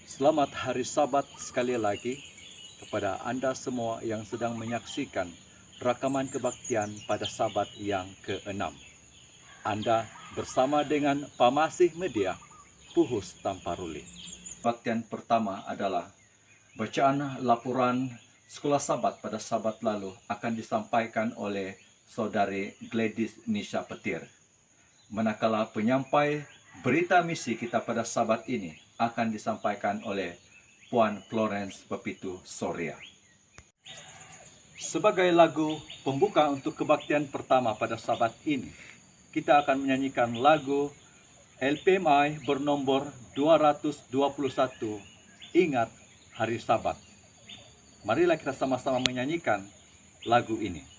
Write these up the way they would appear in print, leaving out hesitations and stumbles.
Selamat Hari Sabat sekali lagi kepada Anda semua yang sedang menyaksikan rakaman kebaktian pada Sabat yang ke-6. Anda bersama dengan Pamasih Media, Puhus Tamparuli. Kebaktian pertama adalah bacaan laporan Sekolah Sabat pada Sabat lalu akan disampaikan oleh Saudari Gladys Nisha Petir. Manakala penyampai berita misi kita pada Sabat ini akan disampaikan oleh Puan Florence Pepitu Soria. Sebagai lagu pembuka untuk kebaktian pertama pada Sabat ini, kita akan menyanyikan lagu LPMI bernomor 221, Ingat Hari Sabat. Marilah kita sama-sama menyanyikan lagu ini.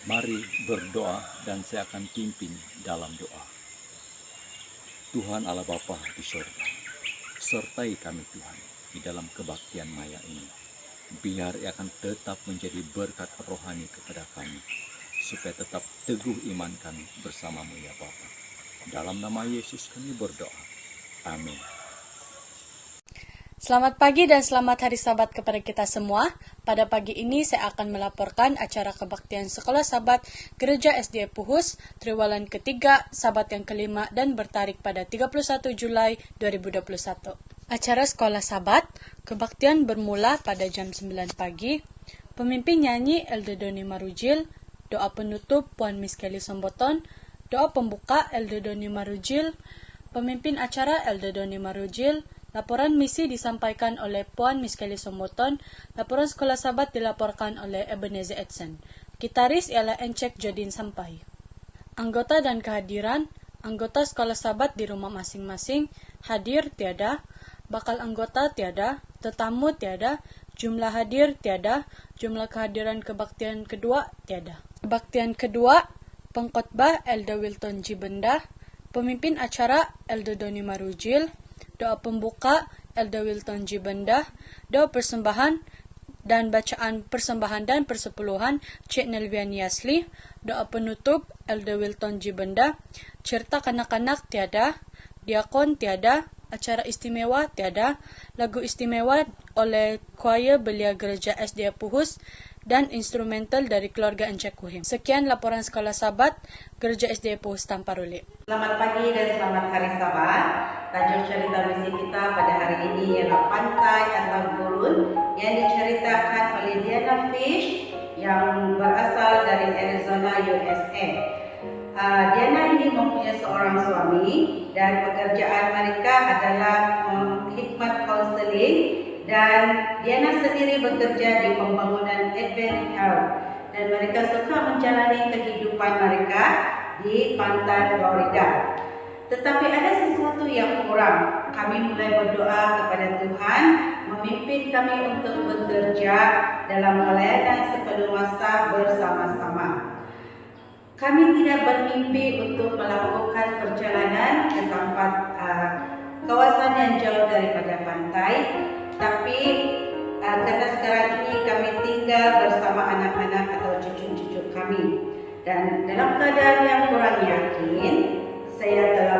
Mari berdoa dan saya akan pimpin dalam doa. Tuhan Allah Bapa di surga, sertai kami Tuhan di dalam kebaktian maya ini. Biar ia akan tetap menjadi berkat rohani kepada kami, supaya tetap teguh iman kami bersamamu ya Bapa. Dalam nama Yesus kami berdoa. Amin. Selamat pagi dan selamat hari Sabat kepada kita semua. Pada pagi ini saya akan melaporkan acara kebaktian Sekolah Sabat Gereja SDA Puhus, Triwulan ketiga, Sabat yang kelima dan bertarik pada 31 Julai 2021. Acara Sekolah Sabat, kebaktian bermula pada jam 9 pagi. Pemimpin nyanyi Elder Doni Marujil, doa penutup Puan Miss Kelly Somboton, doa pembuka Elder Doni Marujil, pemimpin acara Elder Doni Marujil, Laporan misi disampaikan oleh Puan Miss Kelly Somoton. Laporan sekolah sahabat dilaporkan oleh Ebenezer Edson. Gitaris ialah Encik Jodin Sampai. Anggota dan kehadiran. Anggota sekolah sahabat di rumah masing-masing. Hadir tiada. Bakal anggota tiada. Tetamu tiada. Jumlah hadir tiada. Jumlah kehadiran kebaktian kedua tiada. Kebaktian kedua, pengkhotbah Elder Wilton Jibenda. Pemimpin acara Elder Doni Marujil. Doa pembuka Elder Wilton Jibenda. Doa persembahan dan bacaan persembahan dan persepuluhan Cik Nelvian Yasli. Doa penutup Elder Wilton Jibenda. Cerita kanak-kanak tiada. Diakon tiada. Acara istimewa tiada. Lagu istimewa oleh choir belia gereja SDA Puhus dan instrumental dari keluarga Encik Kuhim. Sekian laporan sekolah sahabat gereja SDA Puhus Tamparulik. Selamat pagi dan selamat hari Sabat. Tajuk cerita misi kita pada hari ini ialah Pantai atau Gurun yang diceritakan oleh Diana Fish yang berasal dari Arizona, USA. Diana ini mempunyai seorang suami dan pekerjaan mereka adalah khidmat kaunseling, dan Diana sendiri bekerja di pembangunan Advent Health, dan mereka suka menjalani kehidupan mereka di pantai Florida. Tetapi ada sesuatu yang kurang. Kami mulai berdoa kepada Tuhan memimpin kami untuk bekerja dalam pelayanan sepenuh masa bersama-sama. Kami tidak bermimpi untuk melakukan perjalanan ke tempat kawasan yang jauh daripada pantai, tapi karena sekarang ini kami tinggal bersama anak-anak atau cucu-cucu kami. Dan dalam keadaan yang kurang yakin, saya telah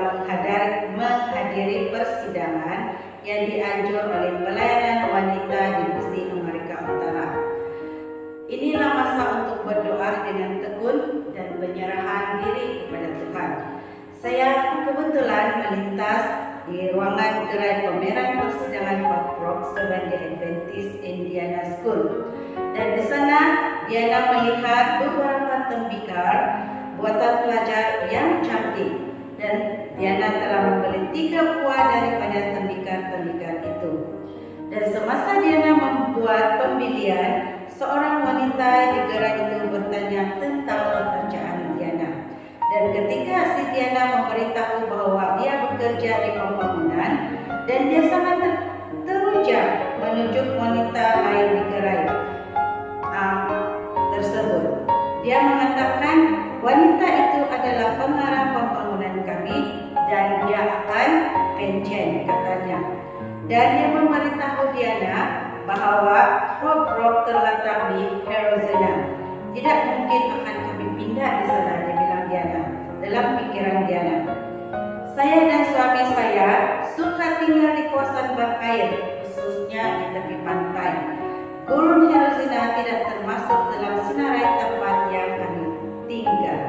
menghadiri persidangan yang dianjur oleh pelayanan wanita Divisi Amerika Utara. Inilah masa untuk berdoa dengan tekun dan penyerahan diri kepada Tuhan. Saya kebetulan melintas di ruangan gerai pameran persidangan Patrok Seventh-day Adventist Indiana School. Dan di sana Diana melihat beberapa tembikar buatan pelajar yang cantik. Dan Diana telah membeli 3 buah daripada tembikar-tembikar itu. Dan semasa Diana membuat pembelian, seorang wanita di gerai itu bertanya tentang pekerjaan Diana. Dan ketika si Diana memberitahu bahwa dia bekerja di pembangunan, dan dia sangat teruja menunjuk wanita lain di gerai tersebut. Dia mengatakan wanita itu adalah pengarah pembangunan kami dan dia akan pensiun, katanya. Dan dia memberitahu Diana bahwa Hope Rock terletak di Arizona. Tidak mungkin akan kami pindah di sana, dia bilang Diana. Dalam pikiran Diana, saya dan suami saya suka tinggal di kawasan berair, khususnya di tepi pantai. Gurun Arizona tidak termasuk dalam sinarai tempat yang kami tinggal.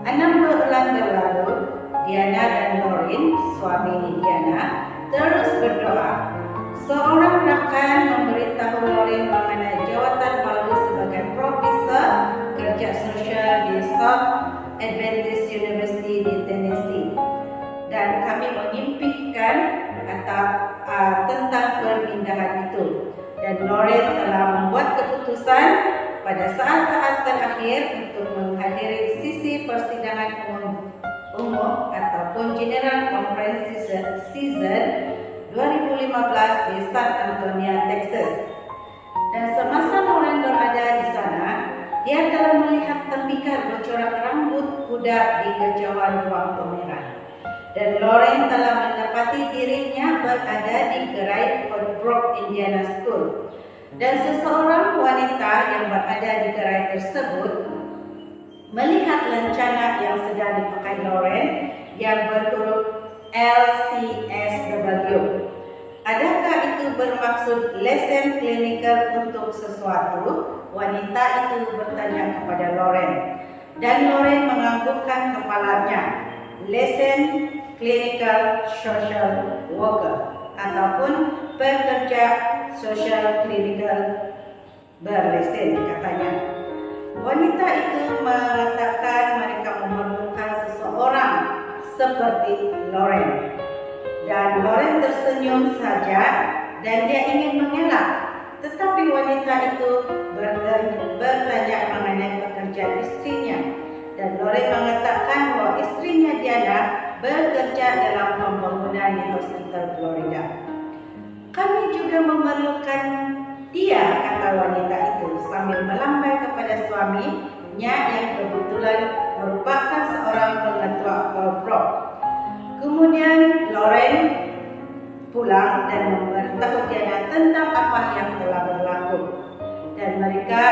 6 bulan berlalu, Diana dan Lauren, suami Diana, terus berdoa. Seorang rakan memberitahu Lauren mengenai jawatan baru sebagai profesor kerja sosial di South Adventist University di Tennessee. Dan kami mengimpikan tentang perpindahan itu. Dan Lauren telah membuat keputusan pada saat-saat terakhir untuk menghadiri sisi persidangan umum ataupun General Conference Season 2015 di San Antonio, Texas. Dan semasa Lauren berada di sana, dia telah melihat tembikar bercorak rambut kuda di kejauhan ruang pameran. Dan Lauren telah mendapati dirinya berada di gerai Brook Indiana School. Dan seseorang wanita yang berada di gerai tersebut melihat lencana yang sedang dipakai Lauren yang berhuruf LCSW. Adakah itu bermaksud lesen klinikal untuk sesuatu? Wanita itu bertanya kepada Lauren. Dan Lauren menganggukkan kepalanya. Lesen clinical social worker ataupun pekerja sosial klinikal berlesen, katanya. Wanita itu mengatakan mereka memerlukan seseorang seperti Lauren. Dan Loren tersenyum saja dan dia ingin mengelak. Tetapi wanita itu bertanya mengenai pekerjaan istrinya. Dan Loren mengatakan bahwa istrinya Diana bekerja dalam pembangunan di Hospital Florida. Kami juga memerlukan dia, kata wanita itu sambil melambai kepada suaminya yang kebetulan merupakan seorang pengetua Colbrook. Kemudian Loren pulang dan memberitahu Diana tentang apa yang telah berlaku. Dan mereka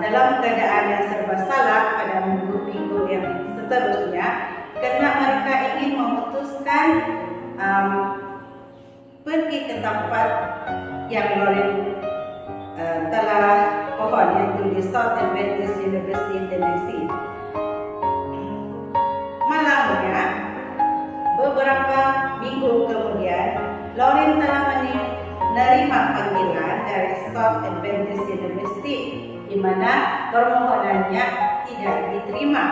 dalam keadaan yang serba salah pada minggu-minggu yang seterusnya, karena mereka ingin memutuskan pergi ke tempat yang Loren telah pohon, yaitu di South Adventist University Tennessee. Malangnya, beberapa minggu kemudian, Loren telah menerima panggilan dari South Adventist University, di mana permohonannya tidak diterima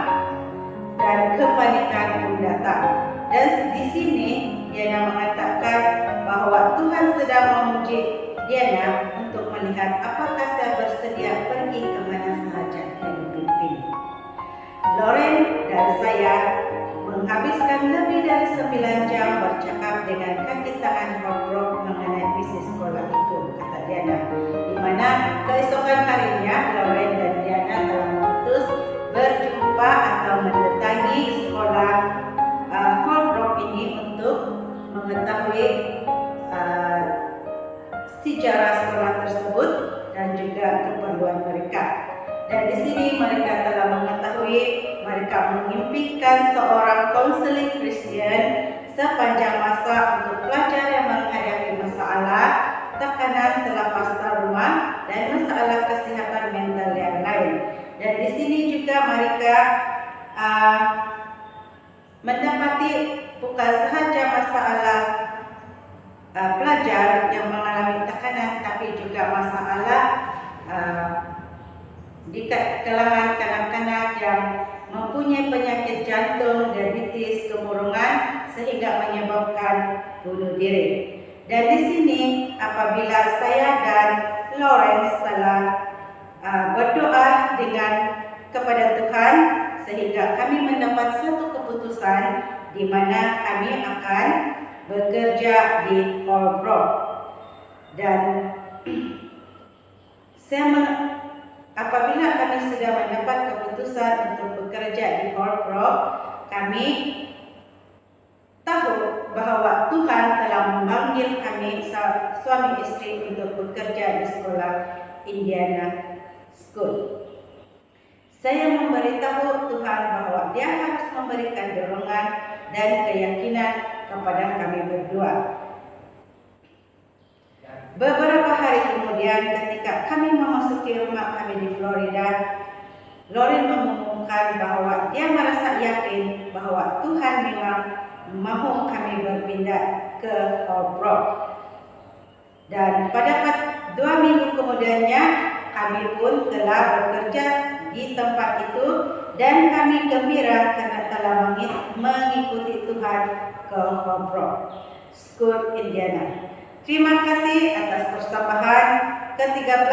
dan kepanikan pun datang. Dan di sini Diana mengatakan bahwa Tuhan sedang memuji Diana untuk melihat apakah saya bersedia pergi ke mana sahaja yang dipimpin. Loren dan saya menghabiskan lebih dari 9 jam bercakap dengan kaki tangan Colbrook mengenai visi sekolah itu, kata Diana. Di mana keesokan harinya Loren dan Diana telah memutus berjumpa atau mendatangi sekolah Colbrook ini untuk mengetahui sejarah sekolah tersebut dan juga keperluan mereka. Dan di sini mereka telah mengetahui mereka mengimpikan seorang konseling Kristen sepanjang masa untuk pelajar yang menghadapi masalah tekanan selepas trauma dan masalah kesehatan mental yang lain. Dan di sini juga mereka mendapati bukan sahaja masalah pelajar yang mengalami tekanan, tapi juga masalah di kalangan kanak-kanak yang mempunyai penyakit jantung, diabetes, kemurungan sehingga menyebabkan bunuh diri. Dan di sini apabila saya dan Lawrence telah berdoa kepada Tuhan sehingga kami mendapat satu keputusan di mana kami akan bekerja di Colbrook. Dan apabila kami sudah mendapat keputusan untuk bekerja di Colbrook, kami tahu bahwa Tuhan telah memanggil kami suami istri untuk bekerja di sekolah Indiana School. Saya memberitahu Tuhan bahwa Dia harus memberikan dorongan dan keyakinan kepada kami berdua. Beberapa hari kemudian, ketika kami memasuki rumah kami di Florida, Loren mengumumkan bahwa dia merasa yakin bahwa Tuhan memang mahu kami berpindah ke Colbrook. Dan pada 2 minggu kemudiannya, kami pun telah bekerja di tempat itu dan kami gembira karena telah mengikuti Tuhan ke Colbrook School, Indiana. Terima kasih atas persembahan ke-13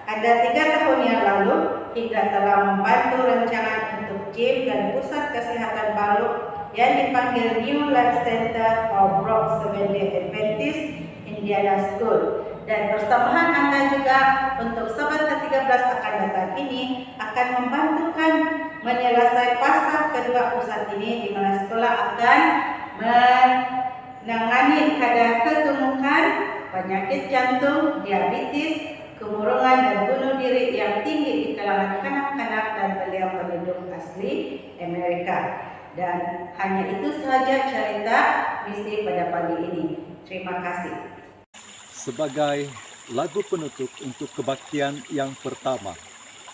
Anda 3 tahun yang lalu hingga telah membantu rancangan untuk gym dan pusat kesehatan baru yang dipanggil New Life Center Colbrook Seventh-day Adventist Indiana School. Dan persembahan Anda juga untuk sabat ke-13 akan datang ini akan membantukan menyelesaikan fasa kedua pusat ini, di mana sekolah akan menangani kadar kegemukan, penyakit jantung, diabetes, kemurungan dan bunuh diri yang tinggi di kalangan kanak-kanak dan belia penduduk asli Amerika. Dan hanya itu saja cerita misi pada pagi ini. Terima kasih. Sebagai lagu penutup untuk kebaktian yang pertama,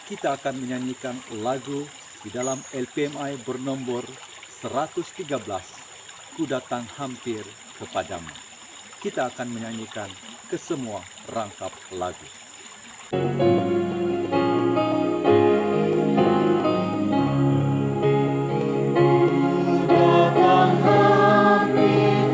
kita akan menyanyikan lagu di dalam LPMI bernombor 113, Ku Datang Hampir Kepadamu. Kita akan menyanyikan kesemua rangkap lagu. Datang hampir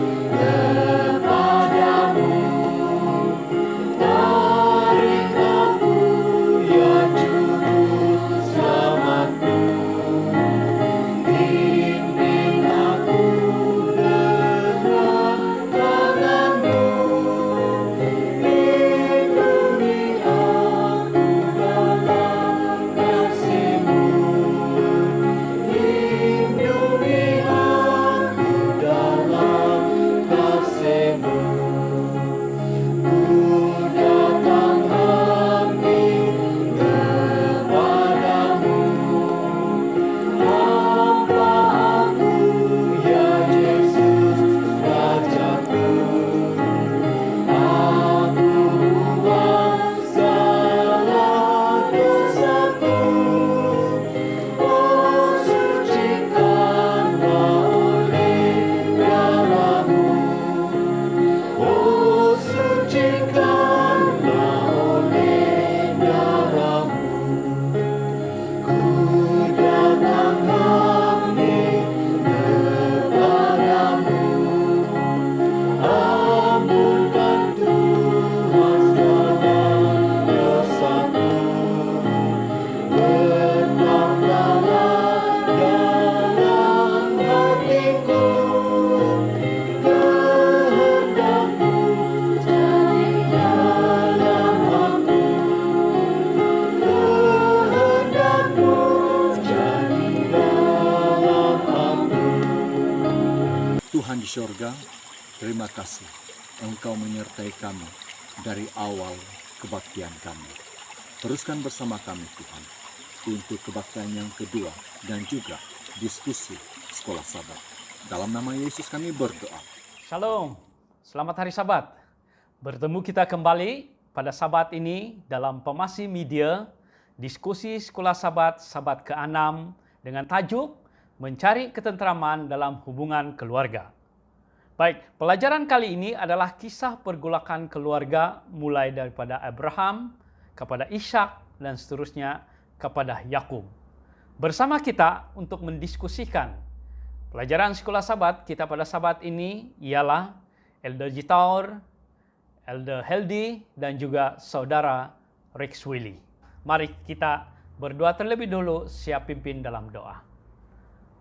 syurga, terima kasih Engkau menyertai kami dari awal kebaktian kami. Teruskan bersama kami Tuhan untuk kebaktian yang kedua dan juga diskusi sekolah Sabat. Dalam nama Yesus kami berdoa. Shalom, selamat hari Sabat. Bertemu kita kembali pada Sabat ini dalam Pemasi Media, diskusi sekolah Sabat, Sabat ke-6 dengan tajuk Mencari Ketentraman dalam Hubungan Keluarga. Baik, pelajaran kali ini adalah kisah pergolakan keluarga mulai daripada Abraham kepada Ishak dan seterusnya kepada Yakub. Bersama kita untuk mendiskusikan pelajaran sekolah Sabat kita pada Sabat ini ialah Elder Jitaur, Elder Heldi dan juga Saudara Rex Willy. Mari kita berdoa terlebih dulu, siap pimpin dalam doa.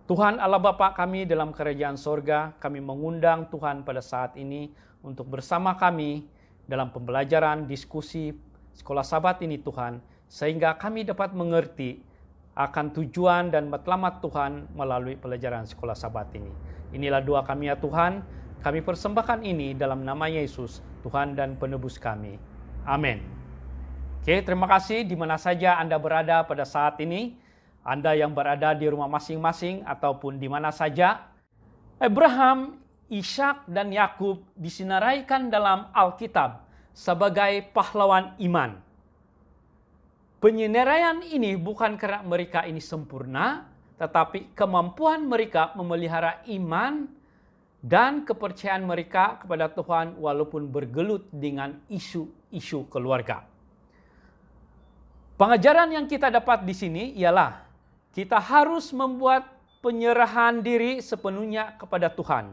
Tuhan Allah Bapa kami dalam kerajaan sorga, kami mengundang Tuhan pada saat ini untuk bersama kami dalam pembelajaran diskusi sekolah Sabat ini Tuhan, sehingga kami dapat mengerti akan tujuan dan matlamat Tuhan melalui pelajaran sekolah Sabat ini. Inilah doa kami ya Tuhan, kami persembahkan ini dalam nama Yesus, Tuhan dan Penebus kami. Amin. Oke, terima kasih di mana saja Anda berada pada saat ini. Anda yang berada di rumah masing-masing ataupun di mana saja, Abraham, Ishak, dan Yakub disinaraikan dalam Alkitab sebagai pahlawan iman. Penyinaraian ini bukan karena mereka ini sempurna, tetapi kemampuan mereka memelihara iman dan kepercayaan mereka kepada Tuhan walaupun bergelut dengan isu-isu keluarga. Pengajaran yang kita dapat di sini ialah kita harus membuat penyerahan diri sepenuhnya kepada Tuhan.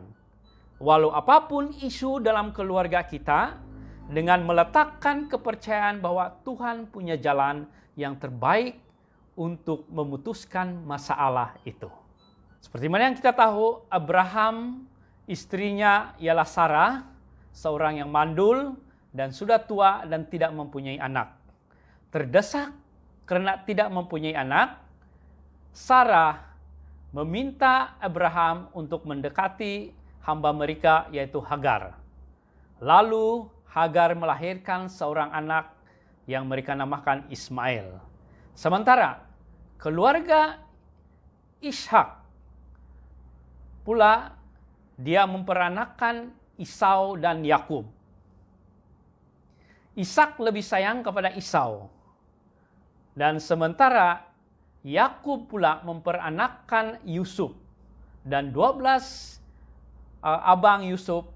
Walau apapun isu dalam keluarga kita, dengan meletakkan kepercayaan bahwa Tuhan punya jalan yang terbaik untuk memutuskan masalah itu. Seperti mana yang kita tahu, Abraham, istrinya ialah Sarah, seorang yang mandul dan sudah tua dan tidak mempunyai anak. Terdesak karena tidak mempunyai anak, Sarah meminta Abraham untuk mendekati hamba mereka yaitu Hagar. Lalu Hagar melahirkan seorang anak yang mereka namakan Ismail. Sementara keluarga Ishak pula dia memperanakkan Esau dan Yakub. Ishak lebih sayang kepada Esau. Dan sementara Yakub pula memperanakkan Yusuf, dan 12 abang Yusuf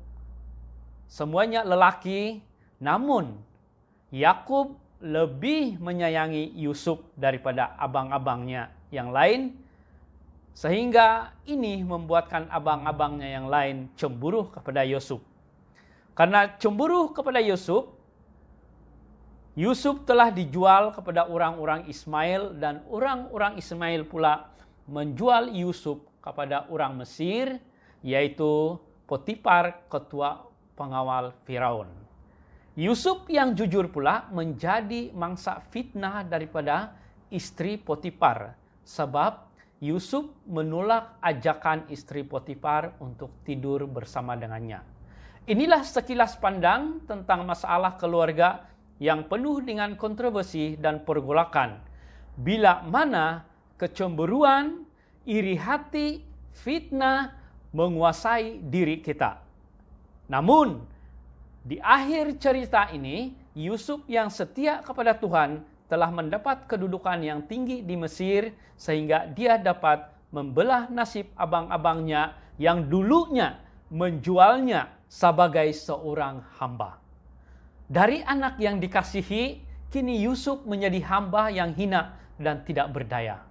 semuanya lelaki, namun Yakub lebih menyayangi Yusuf daripada abang-abangnya yang lain, sehingga ini membuatkan abang-abangnya yang lain cemburu kepada Yusuf. Karena cemburu kepada Yusuf, Yusuf telah dijual kepada orang-orang Ismail dan orang-orang Ismail pula menjual Yusuf kepada orang Mesir, yaitu Potifar, ketua pengawal Firaun. Yusuf yang jujur pula menjadi mangsa fitnah daripada istri Potifar, sebab Yusuf menolak ajakan istri Potifar untuk tidur bersama dengannya. Inilah sekilas pandang tentang masalah keluarga yang penuh dengan kontroversi dan pergolakan, bila mana kecemburuan, iri hati, fitnah menguasai diri kita. Namun, di akhir cerita ini, Yusuf yang setia kepada Tuhan telah mendapat kedudukan yang tinggi di Mesir, sehingga dia dapat membelah nasib abang-abangnya yang dulunya menjualnya sebagai seorang hamba. Dari anak yang dikasihi, kini Yusuf menjadi hamba yang hina dan tidak berdaya.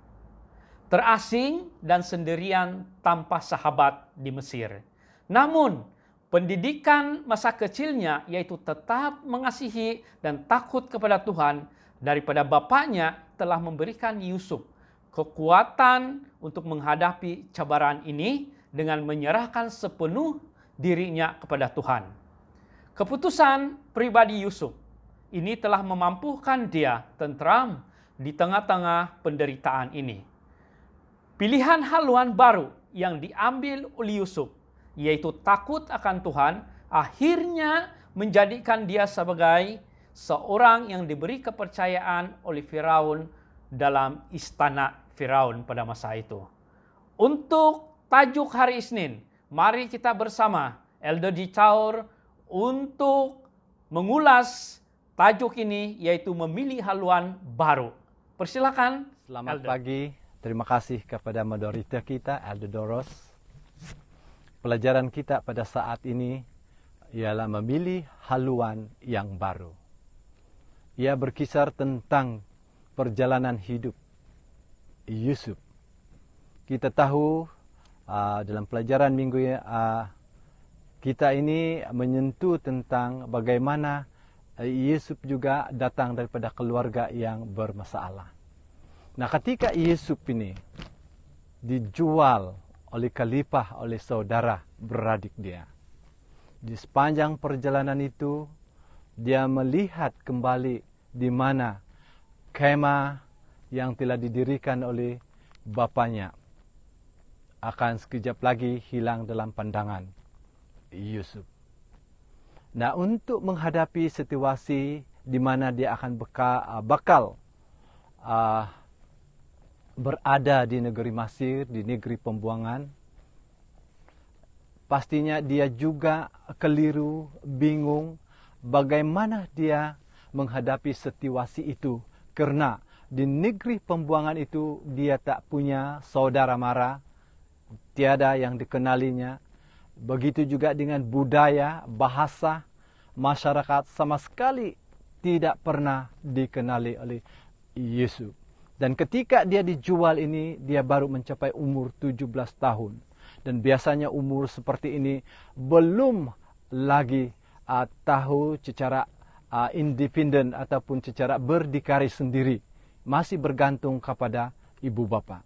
Terasing dan sendirian tanpa sahabat di Mesir. Namun, pendidikan masa kecilnya yaitu tetap mengasihi dan takut kepada Tuhan daripada bapaknya telah memberikan Yusuf kekuatan untuk menghadapi cabaran ini dengan menyerahkan sepenuh dirinya kepada Tuhan. Keputusan pribadi Yusuf ini telah memampukan dia tentram di tengah-tengah penderitaan ini. Pilihan haluan baru yang diambil oleh Yusuf, yaitu takut akan Tuhan, akhirnya menjadikan dia sebagai seorang yang diberi kepercayaan oleh Firaun dalam istana Firaun pada masa itu. Untuk tajuk hari Isnin, mari kita bersama Elder Dicaur untuk mengulas tajuk ini, yaitu memilih haluan baru. Persilakan. Selamat Elder. pagi, terima kasih kepada moderator kita, Elder Doros. Pelajaran kita pada saat ini ialah memilih haluan yang baru. Ia berkisar tentang perjalanan hidup Yusuf. Kita tahu dalam pelajaran minggu kita ini menyentuh tentang bagaimana Yusuf juga datang daripada keluarga yang bermasalah. Nah, ketika Yusuf ini dijual oleh khalifah, oleh saudara beradik dia, di sepanjang perjalanan itu dia melihat kembali di mana kemah yang telah didirikan oleh bapaknya akan sekejap lagi hilang dalam pandangan Yusuf. Nah, untuk menghadapi situasi di mana dia akan bakal berada di negeri Mesir, di negeri pembuangan, pastinya dia juga keliru, bingung bagaimana dia menghadapi situasi itu. Karena di negeri pembuangan itu dia tak punya saudara mara, tiada yang dikenalinya. Begitu juga dengan budaya, bahasa, masyarakat sama sekali tidak pernah dikenali oleh Yusuf. Dan ketika dia dijual ini, dia baru mencapai umur 17 tahun. Dan biasanya umur seperti ini belum lagi tahu secara independen ataupun secara berdikari sendiri. Masih bergantung kepada ibu bapa.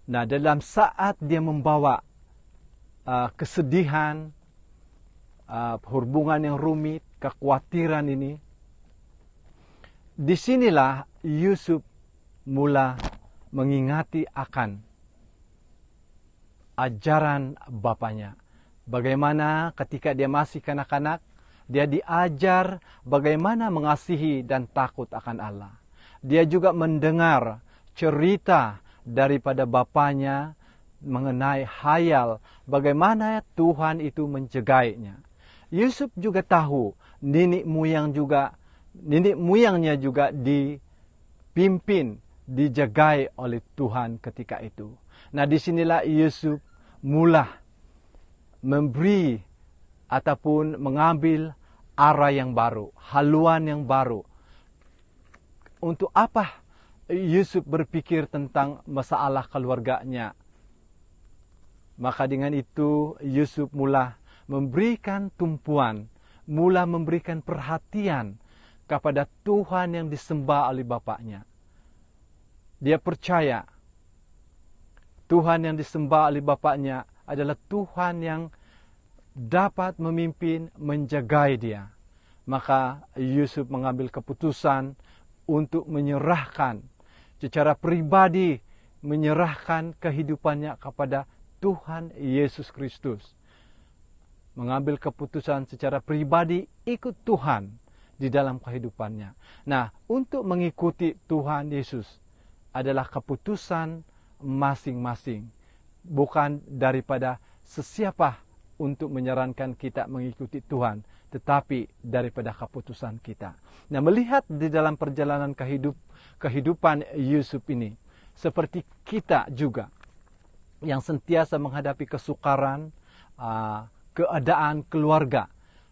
Nah, dalam saat dia membawa kesedihan, hubungan yang rumit, kekhawatiran ini, disinilah Yusuf mula mengingati akan ajaran bapaknya. Bagaimana ketika dia masih kanak-kanak, dia diajar bagaimana mengasihi dan takut akan Allah. Dia juga mendengar cerita daripada bapaknya mengenai hayal bagaimana Tuhan itu menjaganya. Yusuf juga tahu nenek moyangnya juga dipimpin, dijagai oleh Tuhan ketika itu. Nah, disinilah Yusuf mula memberi ataupun mengambil arah yang baru, haluan yang baru. Untuk apa Yusuf berpikir tentang masalah keluarganya? Maka dengan itu Yusuf mula memberikan tumpuan, mula memberikan perhatian kepada Tuhan yang disembah oleh bapaknya. Dia percaya Tuhan yang disembah oleh bapaknya adalah Tuhan yang dapat memimpin, menjagai dia. Maka Yusuf mengambil keputusan untuk menyerahkan secara pribadi, menyerahkan kehidupannya kepada Tuhan Yesus Kristus. Mengambil keputusan secara pribadi ikut Tuhan di dalam kehidupannya. Nah, untuk mengikuti Tuhan Yesus adalah keputusan masing-masing. Bukan daripada sesiapa untuk menyarankan kita mengikuti Tuhan, tetapi daripada keputusan kita. Nah, melihat di dalam perjalanan kehidupan Yusuf ini, seperti kita juga yang sentiasa menghadapi kesukaran, keadaan keluarga.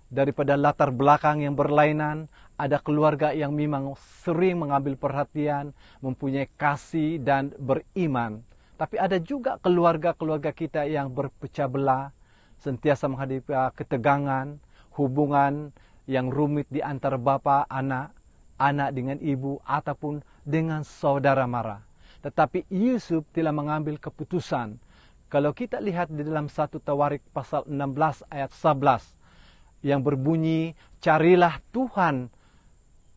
Daripada latar belakang yang berlainan, ada keluarga yang memang sering mengambil perhatian, mempunyai kasih dan beriman. Tapi ada juga keluarga-keluarga kita yang berpecah belah, sentiasa menghadapi ketegangan, hubungan yang rumit di antara bapa, anak dengan ibu, ataupun dengan saudara mara. Tetapi Yusuf telah mengambil keputusan. Kalau kita lihat di dalam 1 Tawarik pasal 16 ayat 11 yang berbunyi, carilah Tuhan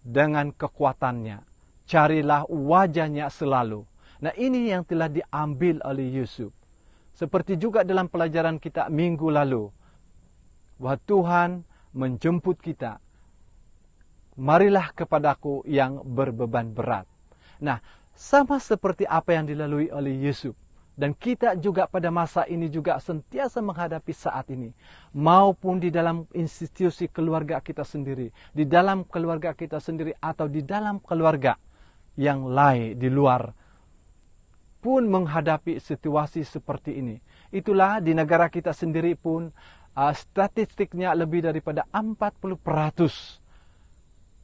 dengan kekuatannya, carilah wajahnya selalu. Nah, ini yang telah diambil oleh Yusuf. Seperti juga dalam pelajaran kita minggu lalu, bahwa Tuhan menjemput kita, marilah kepadaku yang berbeban berat. Nah, sama seperti apa yang dilalui oleh Yusuf. Dan kita juga pada masa ini juga sentiasa menghadapi saat ini. Maupun di dalam institusi keluarga kita sendiri. Di dalam keluarga kita sendiri atau di dalam keluarga yang lain di luar. Pun menghadapi situasi seperti ini. Itulah di negara kita sendiri pun statistiknya lebih daripada 40%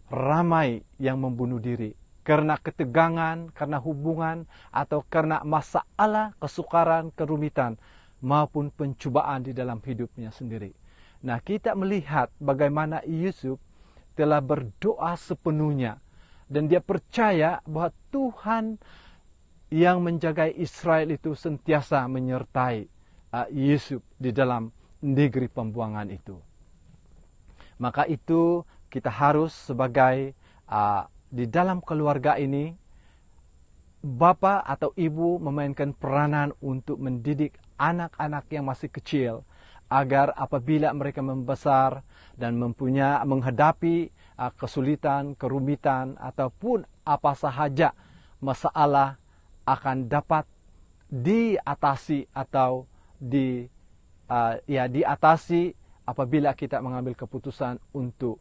ramai yang membunuh diri. Karena ketegangan, karena hubungan, atau karena masalah, kesukaran, kerumitan, maupun pencobaan di dalam hidupnya sendiri. Nah, kita melihat bagaimana Yusuf telah berdoa sepenuhnya. Dan dia percaya bahwa Tuhan yang menjaga Israel itu sentiasa menyertai Yusuf di dalam negeri pembuangan itu. Maka itu kita harus sebagai di dalam keluarga ini, bapak atau ibu memainkan peranan untuk mendidik anak-anak yang masih kecil, agar apabila mereka membesar dan menghadapi kesulitan, kerumitan, ataupun apa sahaja masalah akan dapat diatasi atau diatasi apabila kita mengambil keputusan untuk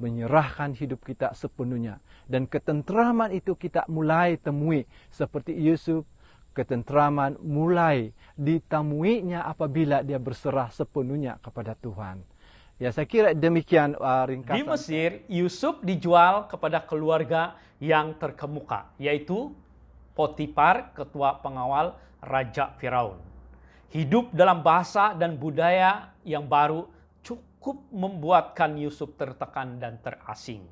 menyerahkan hidup kita sepenuhnya. Dan ketentraman itu kita mulai temui seperti Yusuf. Ketentraman mulai ditemuinya apabila dia berserah sepenuhnya kepada Tuhan. Ya, saya kira demikian ringkasan. Di Mesir, Yusuf dijual kepada keluarga yang terkemuka, yaitu Potifar, ketua pengawal Raja Firaun. Hidup dalam bahasa dan budaya yang baru cukup membuatkan Yusuf tertekan dan terasing.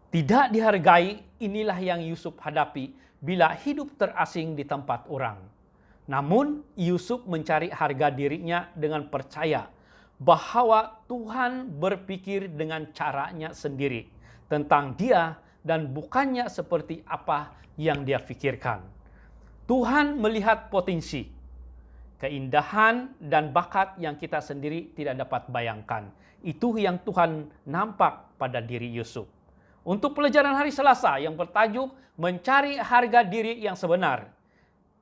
Tidak dihargai, inilah yang Yusuf hadapi bila hidup terasing di tempat orang. Namun Yusuf mencari harga dirinya dengan percaya bahwa Tuhan berpikir dengan caranya sendiri tentang dia dan bukannya seperti apa yang dia pikirkan. Tuhan melihat potensi, keindahan dan bakat yang kita sendiri tidak dapat bayangkan. Itu yang Tuhan nampak pada diri Yusuf. Untuk pelajaran hari Selasa yang bertajuk Mencari Harga Diri yang Sebenar,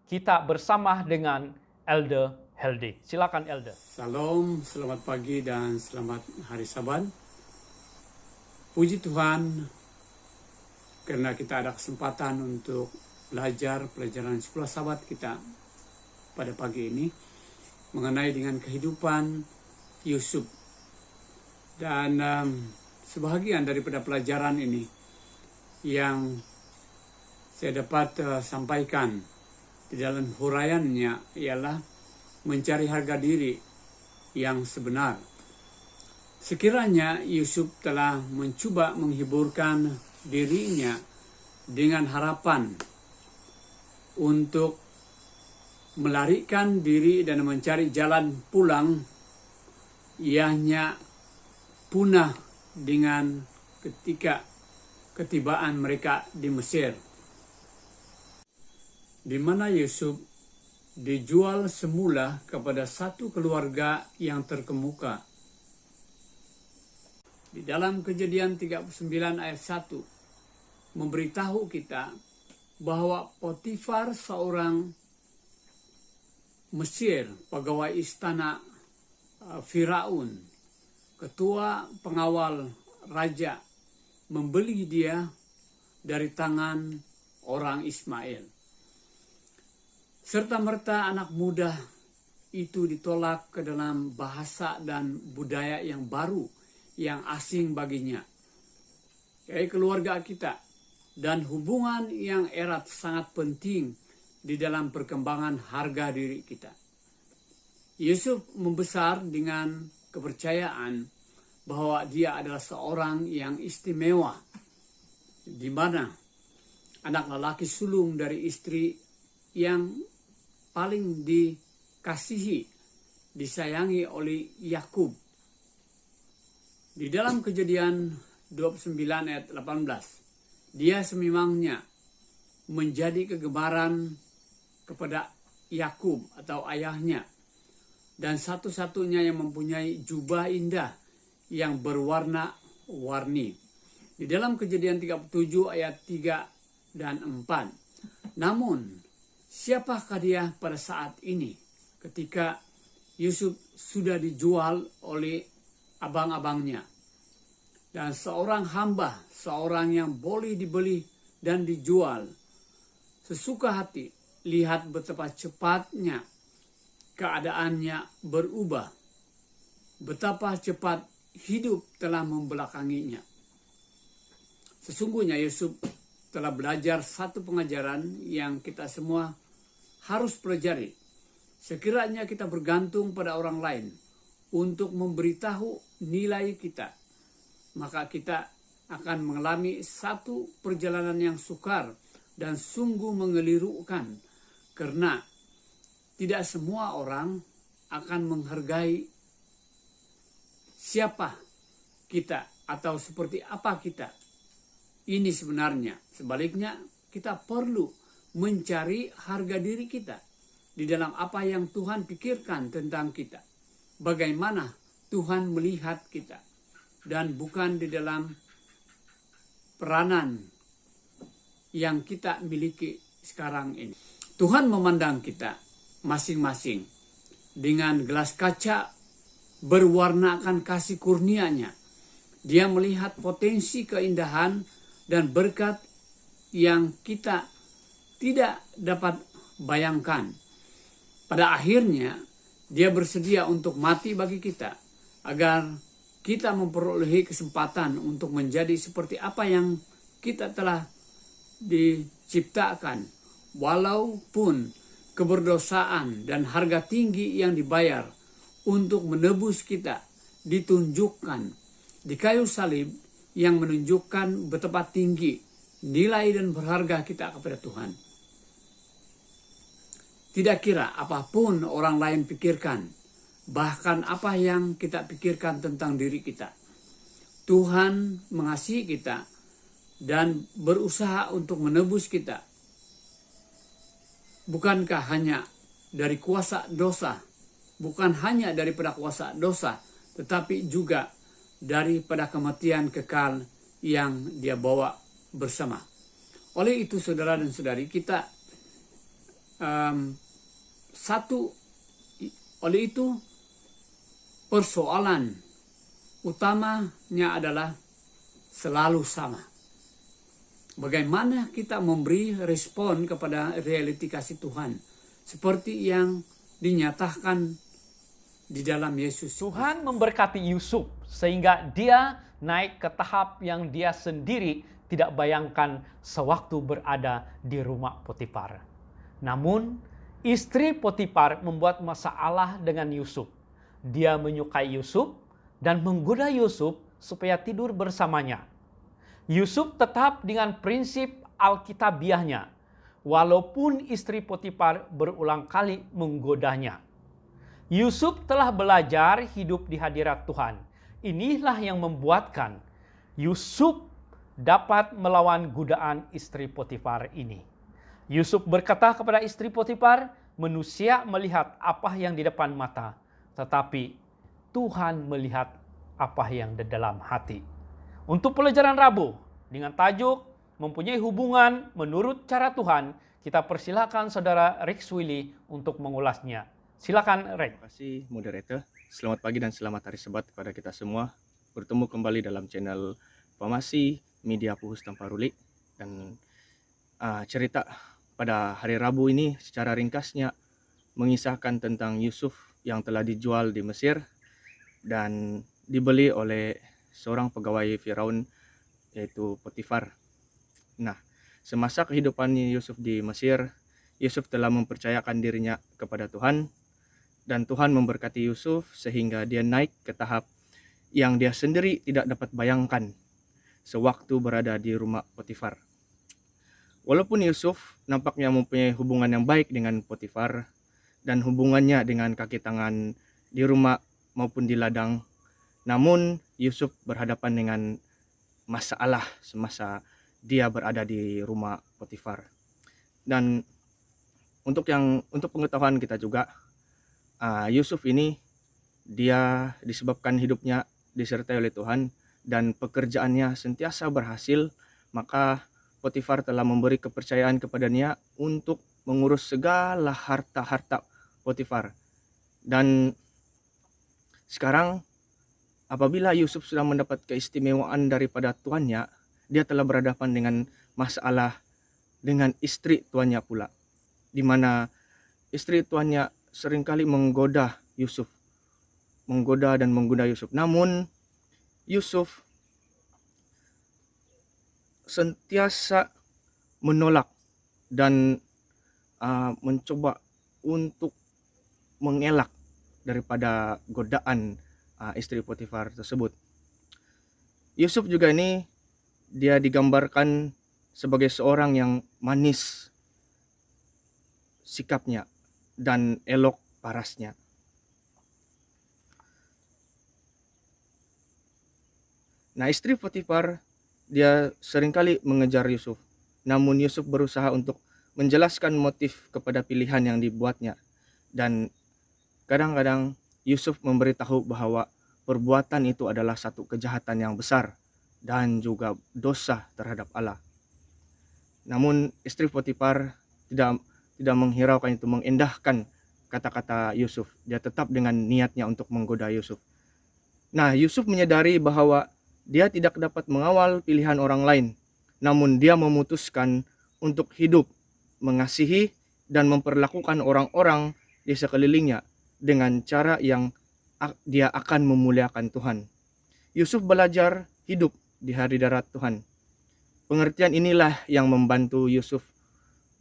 kita bersama dengan Elder Heldi. Silakan Elder. Salam, selamat pagi dan selamat hari Sabat. Puji Tuhan karena kita ada kesempatan untuk belajar pelajaran sekolah Sabat kita pada pagi ini mengenai dengan kehidupan Yusuf. Dan sebahagian daripada pelajaran ini yang saya dapat sampaikan di dalam huraiannya ialah mencari harga diri yang sebenar. Sekiranya Yusuf telah mencoba menghiburkan dirinya dengan harapan untuk melarikan diri dan mencari jalan pulang, ianya punah dengan ketika ketibaan mereka di Mesir, di mana Yusuf dijual semula kepada satu keluarga yang terkemuka. Di dalam Kejadian 39 ayat 1 memberitahu kita bahwa Potifar, seorang Mesir, pegawai istana Firaun, ketua pengawal raja, membeli dia dari tangan orang Ismail. Serta-merta anak muda itu ditolak ke dalam bahasa dan budaya yang baru, yang asing baginya. Kayak keluarga kita dan hubungan yang erat sangat penting di dalam perkembangan harga diri kita. Yusuf membesar dengan kepercayaan bahwa dia adalah seorang yang istimewa, di mana anak lelaki sulung dari istri yang paling dikasihi, disayangi oleh Yakub. Di dalam Kejadian 29 ayat 18, dia sememangnya menjadi kegemaran kepada Yakub atau ayahnya, dan satu-satunya yang mempunyai jubah indah yang berwarna-warni. Di dalam Kejadian 37 ayat 3 dan 4. Namun, siapakah dia pada saat ini ketika Yusuf sudah dijual oleh abang-abangnya? Dan seorang hamba, seorang yang boleh dibeli dan dijual sesuka hati, lihat betapa cepatnya keadaannya berubah, betapa cepat hidup telah membelakanginya. Sesungguhnya Yusuf telah belajar satu pengajaran yang kita semua harus pelajari. Sekiranya kita bergantung pada orang lain untuk memberitahu nilai kita, maka kita akan mengalami satu perjalanan yang sukar dan sungguh mengelirukan, karena tidak semua orang akan menghargai siapa kita atau seperti apa kita. Ini sebenarnya, sebaliknya kita perlu mencari harga diri kita di dalam apa yang Tuhan pikirkan tentang kita. Bagaimana Tuhan melihat kita, dan bukan di dalam peranan yang kita miliki sekarang ini. Tuhan memandang kita masing-masing dengan gelas kaca berwarnakan kasih kurnia-Nya. Dia melihat potensi keindahan dan berkat yang kita tidak dapat bayangkan. Pada akhirnya, Dia bersedia untuk mati bagi kita, agar kita memperolehi kesempatan untuk menjadi seperti apa yang kita telah diciptakan, walaupun keberdosaan dan harga tinggi yang dibayar untuk menebus kita ditunjukkan di kayu salib, yang menunjukkan betapa tinggi nilai dan berharga kita kepada Tuhan. Tidak kira apapun orang lain pikirkan, bahkan apa yang kita pikirkan tentang diri kita, Tuhan mengasihi kita dan berusaha untuk menebus kita. Bukankah hanya dari kuasa dosa, bukan hanya daripada kuasa dosa, tetapi juga daripada kematian kekal yang Dia bawa bersama. Oleh itu, saudara dan saudari, kita oleh itu persoalan utamanya adalah selalu sama. Bagaimana kita memberi respon kepada realiti kasih Tuhan seperti yang dinyatakan di dalam Yesus. Tuhan memberkati Yusuf sehingga dia naik ke tahap yang dia sendiri tidak bayangkan sewaktu berada di rumah Potifar. Namun, istri Potifar membuat masalah dengan Yusuf. Dia menyukai Yusuf dan menggoda Yusuf supaya tidur bersamanya. Yusuf tetap dengan prinsip Alkitabiahnya, walaupun istri Potifar berulang kali menggodanya. Yusuf telah belajar hidup di hadirat Tuhan. Inilah yang membuatkan Yusuf dapat melawan godaan istri Potifar ini. Yusuf berkata kepada istri Potifar, manusia melihat apa yang di depan mata, tetapi Tuhan melihat apa yang di dalam hati. Untuk pelajaran Rabu dengan tajuk mempunyai hubungan menurut cara Tuhan, kita persilakan saudara Rex Willy untuk mengulasnya. Silakan, Rex. Terima kasih, moderator. Selamat pagi dan selamat hari Sabat kepada kita semua. Bertemu kembali dalam channel Pamasi Media Puhus Tanpa Rulik. Dan cerita pada hari Rabu ini secara ringkasnya mengisahkan tentang Yusuf yang telah dijual di Mesir dan dibeli oleh seorang pegawai Firaun, yaitu Potifar. Nah, semasa kehidupan Yusuf di Mesir, Yusuf telah mempercayakan dirinya kepada Tuhan, dan Tuhan memberkati Yusuf sehingga dia naik ke tahap yang dia sendiri tidak dapat bayangkan sewaktu berada di rumah Potifar. Walaupun Yusuf nampaknya mempunyai hubungan yang baik dengan Potifar dan hubungannya dengan kaki tangan di rumah maupun di ladang, namun Yusuf berhadapan dengan masalah semasa dia berada di rumah Potifar. Dan untuk pengetahuan kita juga, Yusuf ini dia disebabkan hidupnya disertai oleh Tuhan dan pekerjaannya sentiasa berhasil, maka Potifar telah memberi kepercayaan kepadanya untuk mengurus segala harta-harta Potifar. Dan sekarang apabila Yusuf sudah mendapat keistimewaan daripada tuannya, dia telah berhadapan dengan masalah dengan istri tuannya pula, di mana istri tuannya seringkali menggoda Yusuf. Namun Yusuf sentiasa menolak dan mencoba untuk mengelak daripada godaan istri Potifar tersebut. Yusuf juga ini dia digambarkan sebagai seorang yang manis sikapnya dan elok parasnya. Nah, istri Potifar dia seringkali mengejar Yusuf. Namun Yusuf berusaha untuk menjelaskan motif kepada pilihan yang dibuatnya. Dan kadang-kadang Yusuf memberitahu bahwa perbuatan itu adalah satu kejahatan yang besar dan juga dosa terhadap Allah. Namun istri Potifar tidak menghiraukan itu, mengendahkan kata-kata Yusuf. Dia tetap dengan niatnya untuk menggoda Yusuf. Nah, Yusuf menyadari bahwa dia tidak dapat mengawal pilihan orang lain, namun dia memutuskan untuk hidup, mengasihi, dan memperlakukan orang-orang di sekelilingnya dengan cara yang dia akan memuliakan Tuhan. Yusuf belajar hidup di hadirat Tuhan. Pengertian inilah yang membantu Yusuf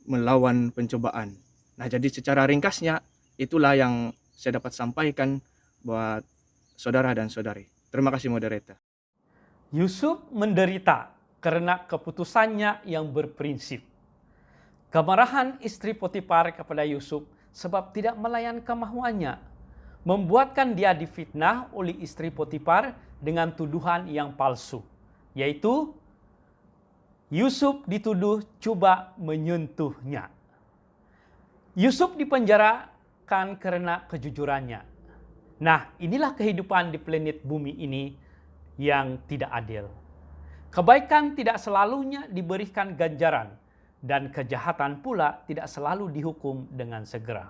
melawan pencobaan. Nah, jadi secara ringkasnya, itulah yang saya dapat sampaikan buat saudara dan saudari. Terima kasih, moderator. Yusuf menderita karena keputusannya yang berprinsip. Kemarahan istri Potifar kepada Yusuf sebab tidak melayan kemauannya membuatkan dia difitnah oleh istri Potifar dengan tuduhan yang palsu, yaitu Yusuf dituduh coba menyentuhnya. Yusuf dipenjarakan karena kejujurannya. Nah, inilah kehidupan di planet bumi ini yang tidak adil. Kebaikan tidak selalunya diberikan ganjaran, dan kejahatan pula tidak selalu dihukum dengan segera.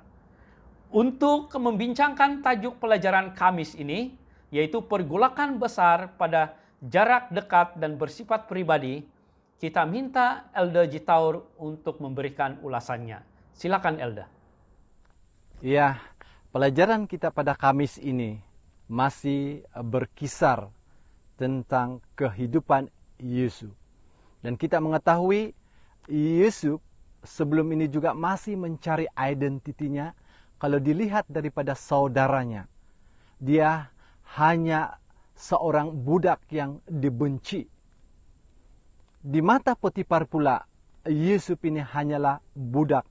Untuk membincangkan tajuk pelajaran Kamis ini, yaitu pergolakan besar pada jarak dekat dan bersifat pribadi, kita minta Elda Jitaur untuk memberikan ulasannya. Silakan Elda. Ya, pelajaran kita pada Kamis ini masih berkisar tentang kehidupan Yusuf. Dan kita mengetahui Yusuf sebelum ini juga masih mencari identitinya. Kalau dilihat daripada saudaranya, dia hanya seorang budak yang dibenci. Di mata Potifar pula, Yusuf ini hanyalah budak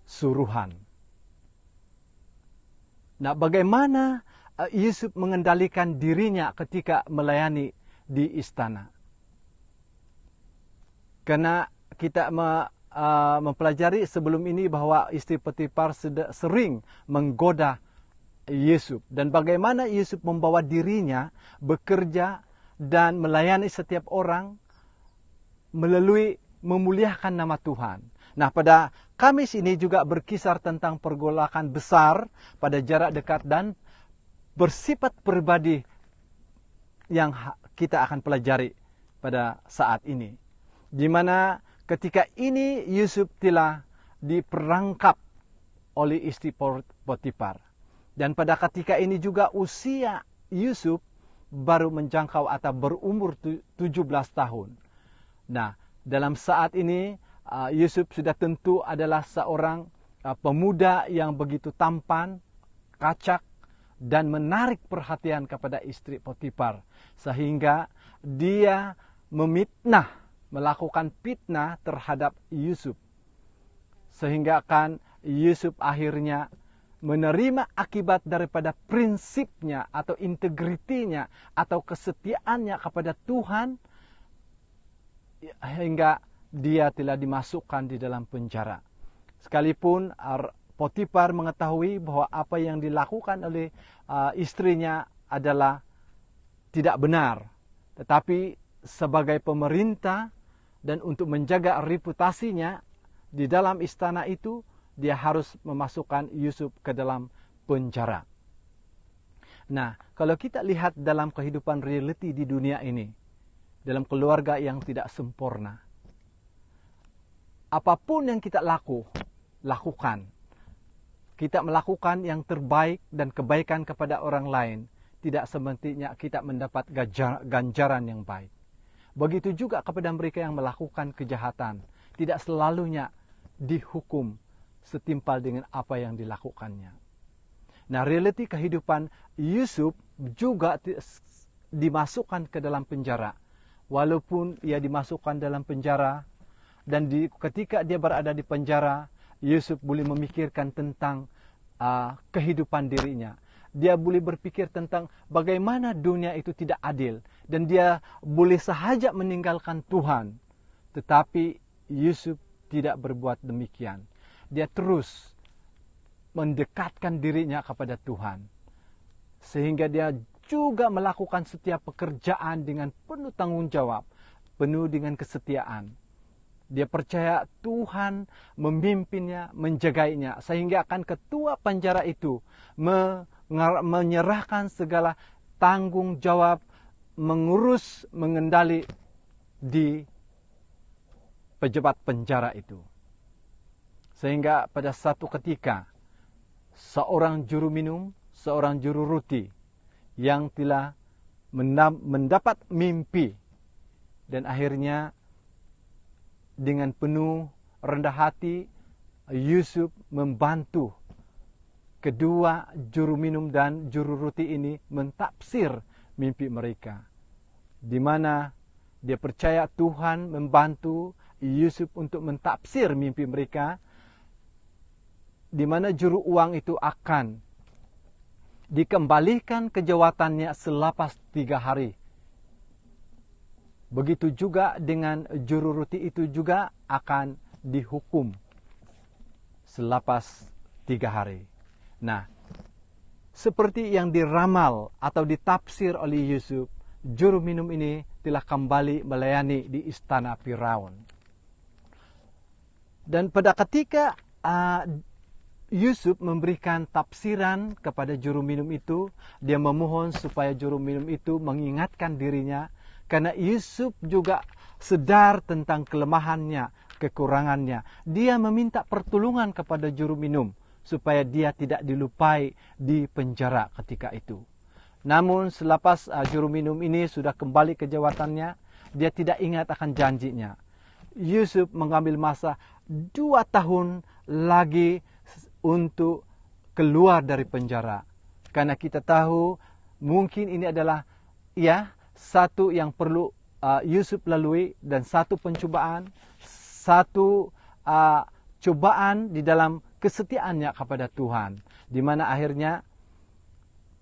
suruhan. Nah, bagaimana Yusuf mengendalikan dirinya ketika melayani di istana? Karena kita mempelajari sebelum ini bahwa istri Potifar sering menggoda Yusuf. Dan bagaimana Yusuf membawa dirinya bekerja dan melayani setiap orang melalui memuliakan nama Tuhan. Nah, pada Kamis ini juga berkisar tentang pergolakan besar pada jarak dekat dan bersifat pribadi yang kita akan pelajari pada saat ini. Di mana ketika ini Yusuf telah diperangkap oleh istri Potifar. Dan pada ketika ini juga usia Yusuf baru menjangkau atau berumur 17 tahun. Nah, dalam saat ini Yusuf sudah tentu adalah seorang pemuda yang begitu tampan, kacak, dan menarik perhatian kepada istri Potifar. Sehingga dia melakukan fitnah terhadap Yusuf. Sehingga kan Yusuf akhirnya menerima akibat daripada prinsipnya atau integritinya atau kesetiaannya kepada Tuhan, hingga dia telah dimasukkan di dalam penjara. Sekalipun Potifar mengetahui bahwa apa yang dilakukan oleh istrinya adalah tidak benar. Tetapi sebagai pemerintah dan untuk menjaga reputasinya di dalam istana itu, dia harus memasukkan Yusuf ke dalam penjara. Nah, kalau kita lihat dalam kehidupan reality di dunia ini, dalam keluarga yang tidak sempurna, apapun yang kita lakukan, kita melakukan yang terbaik dan kebaikan kepada orang lain, tidak semestinya kita mendapat ganjaran yang baik. Begitu juga kepada mereka yang melakukan kejahatan, tidak selalunya dihukum setimpal dengan apa yang dilakukannya. Nah, realiti kehidupan Yusuf juga dimasukkan ke dalam penjara. Walaupun ia dimasukkan dalam penjara, dan ketika dia berada di penjara, Yusuf boleh memikirkan tentang kehidupan dirinya. Dia boleh berpikir tentang bagaimana dunia itu tidak adil. Dan dia boleh sahaja meninggalkan Tuhan. Tetapi Yusuf tidak berbuat demikian. Dia terus mendekatkan dirinya kepada Tuhan. Sehingga dia juga melakukan setiap pekerjaan dengan penuh tanggung jawab. Penuh dengan kesetiaan. Dia percaya Tuhan memimpinnya, menjagainya. Sehingga akan ketua penjara itu menyerahkan segala tanggung jawab, mengurus, mengendali di pejabat penjara itu. Sehingga pada satu ketika, seorang juru minum, seorang juru roti, yang telah mendapat mimpi, dan akhirnya dengan penuh rendah hati, Yusuf membantu kedua juru minum dan juru roti ini mentafsir mimpi mereka. Di mana dia percaya Tuhan membantu Yusuf untuk mentafsir mimpi mereka. Di mana juru uang itu akan dikembalikan ke jawatannya selepas 3 hari. Begitu juga dengan juru roti itu juga akan dihukum selepas 3 hari. Nah, seperti yang diramal atau ditafsir oleh Yusuf, juru minum ini telah kembali melayani di istana Firaun. Dan pada ketika Yusuf memberikan tafsiran kepada juru minum itu, dia memohon supaya juru minum itu mengingatkan dirinya, karena Yusuf juga sadar tentang kelemahannya, kekurangannya. Dia meminta pertolongan kepada juru minum, supaya dia tidak dilupai di penjara ketika itu. Namun selepas juru minum ini sudah kembali ke jawatannya, dia tidak ingat akan janjinya. Yusuf mengambil masa 2 tahun lagi untuk keluar dari penjara. Karena kita tahu mungkin ini adalah satu yang perlu Yusuf lalui, dan satu pencobaan, satu cobaan di dalam kesetiaannya kepada Tuhan. Di mana akhirnya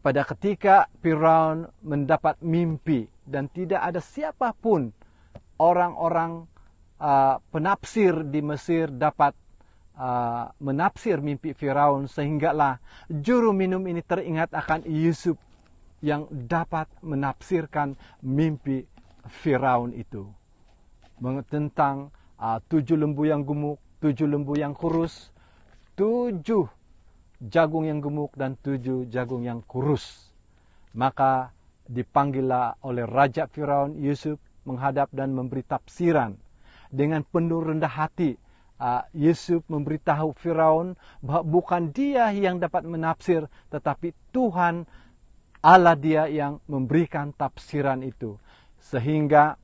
pada ketika Firaun mendapat mimpi dan tidak ada siapapun orang-orang penafsir di Mesir dapat menafsir mimpi Firaun, sehinggalah juru minum ini teringat akan Yusuf yang dapat menafsirkan mimpi Firaun itu. Tentang 7 lembu yang gemuk, 7 lembu yang kurus, 7 jagung yang gemuk dan 7 jagung yang kurus. Maka dipanggillah oleh Raja Firaun Yusuf menghadap dan memberi tafsiran. Dengan penuh rendah hati, Yusuf memberitahu Firaun bahwa bukan dia yang dapat menafsir, tetapi Tuhan Allah dia yang memberikan tafsiran itu. Sehingga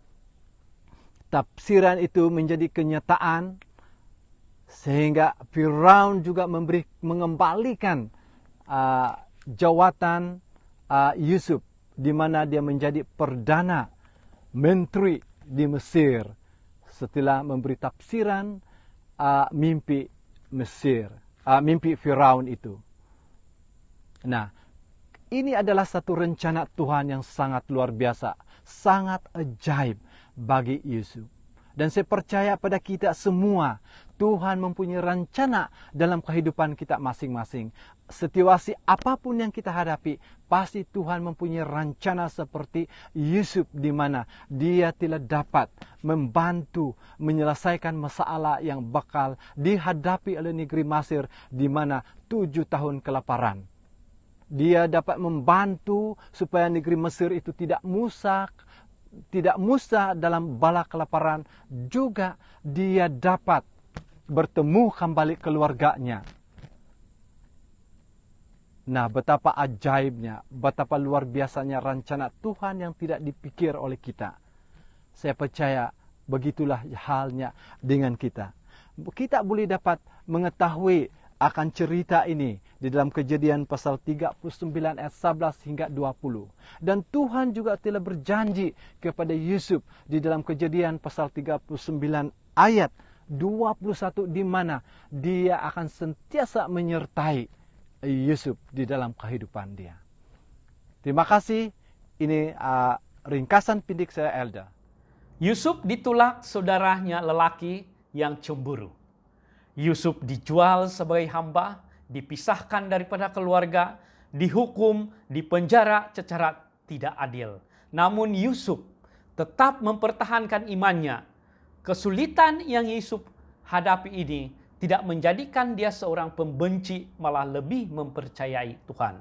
tafsiran itu menjadi kenyataan, sehingga Firaun juga mengembalikan jawatan Yusuf, di mana dia menjadi perdana menteri di Mesir setelah memberi tafsiran mimpi Mesir, mimpi Firaun itu. Nah, ini adalah satu rencana Tuhan yang sangat luar biasa, sangat ajaib bagi Yusuf. Dan saya percaya pada kita semua, Tuhan mempunyai rencana dalam kehidupan kita masing-masing. Situasi apapun yang kita hadapi, pasti Tuhan mempunyai rencana seperti Yusuf, di mana dia tidak dapat membantu menyelesaikan masalah yang bakal dihadapi oleh negeri Mesir, di mana 7 tahun kelaparan. Dia dapat membantu supaya negeri Mesir itu tidak musnah dalam bala kelaparan. Juga dia dapat bertemu kembali keluarganya. Nah, betapa ajaibnya, betapa luar biasanya rencana Tuhan yang tidak dipikir oleh kita. Saya percaya begitulah halnya dengan kita. Kita boleh dapat mengetahui akan cerita ini di dalam Kejadian pasal 39 ayat 11 hingga 20. Dan Tuhan juga telah berjanji kepada Yusuf di dalam Kejadian pasal 39 ayat 21, di mana dia akan sentiasa menyertai Yusuf di dalam kehidupan dia. Terima kasih. Ini ringkasan pindik saya, Elda. Yusuf ditolak saudaranya lelaki yang cemburu. Yusuf dijual sebagai hamba, dipisahkan daripada keluarga, dihukum, dipenjara secara tidak adil. Namun Yusuf tetap mempertahankan imannya. Kesulitan yang Yusuf hadapi ini tidak menjadikan dia seorang pembenci, malah lebih mempercayai Tuhan.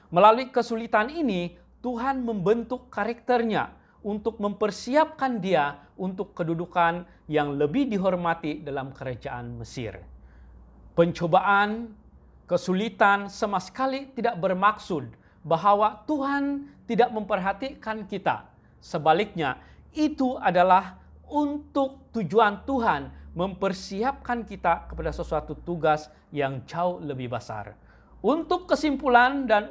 Melalui kesulitan ini, Tuhan membentuk karakternya untuk mempersiapkan dia untuk kedudukan yang lebih dihormati dalam kerajaan Mesir. Pencobaan, kesulitan sama sekali tidak bermaksud bahwa Tuhan tidak memperhatikan kita. Sebaliknya, itu adalah untuk tujuan Tuhan mempersiapkan kita kepada sesuatu tugas yang jauh lebih besar. Untuk kesimpulan dan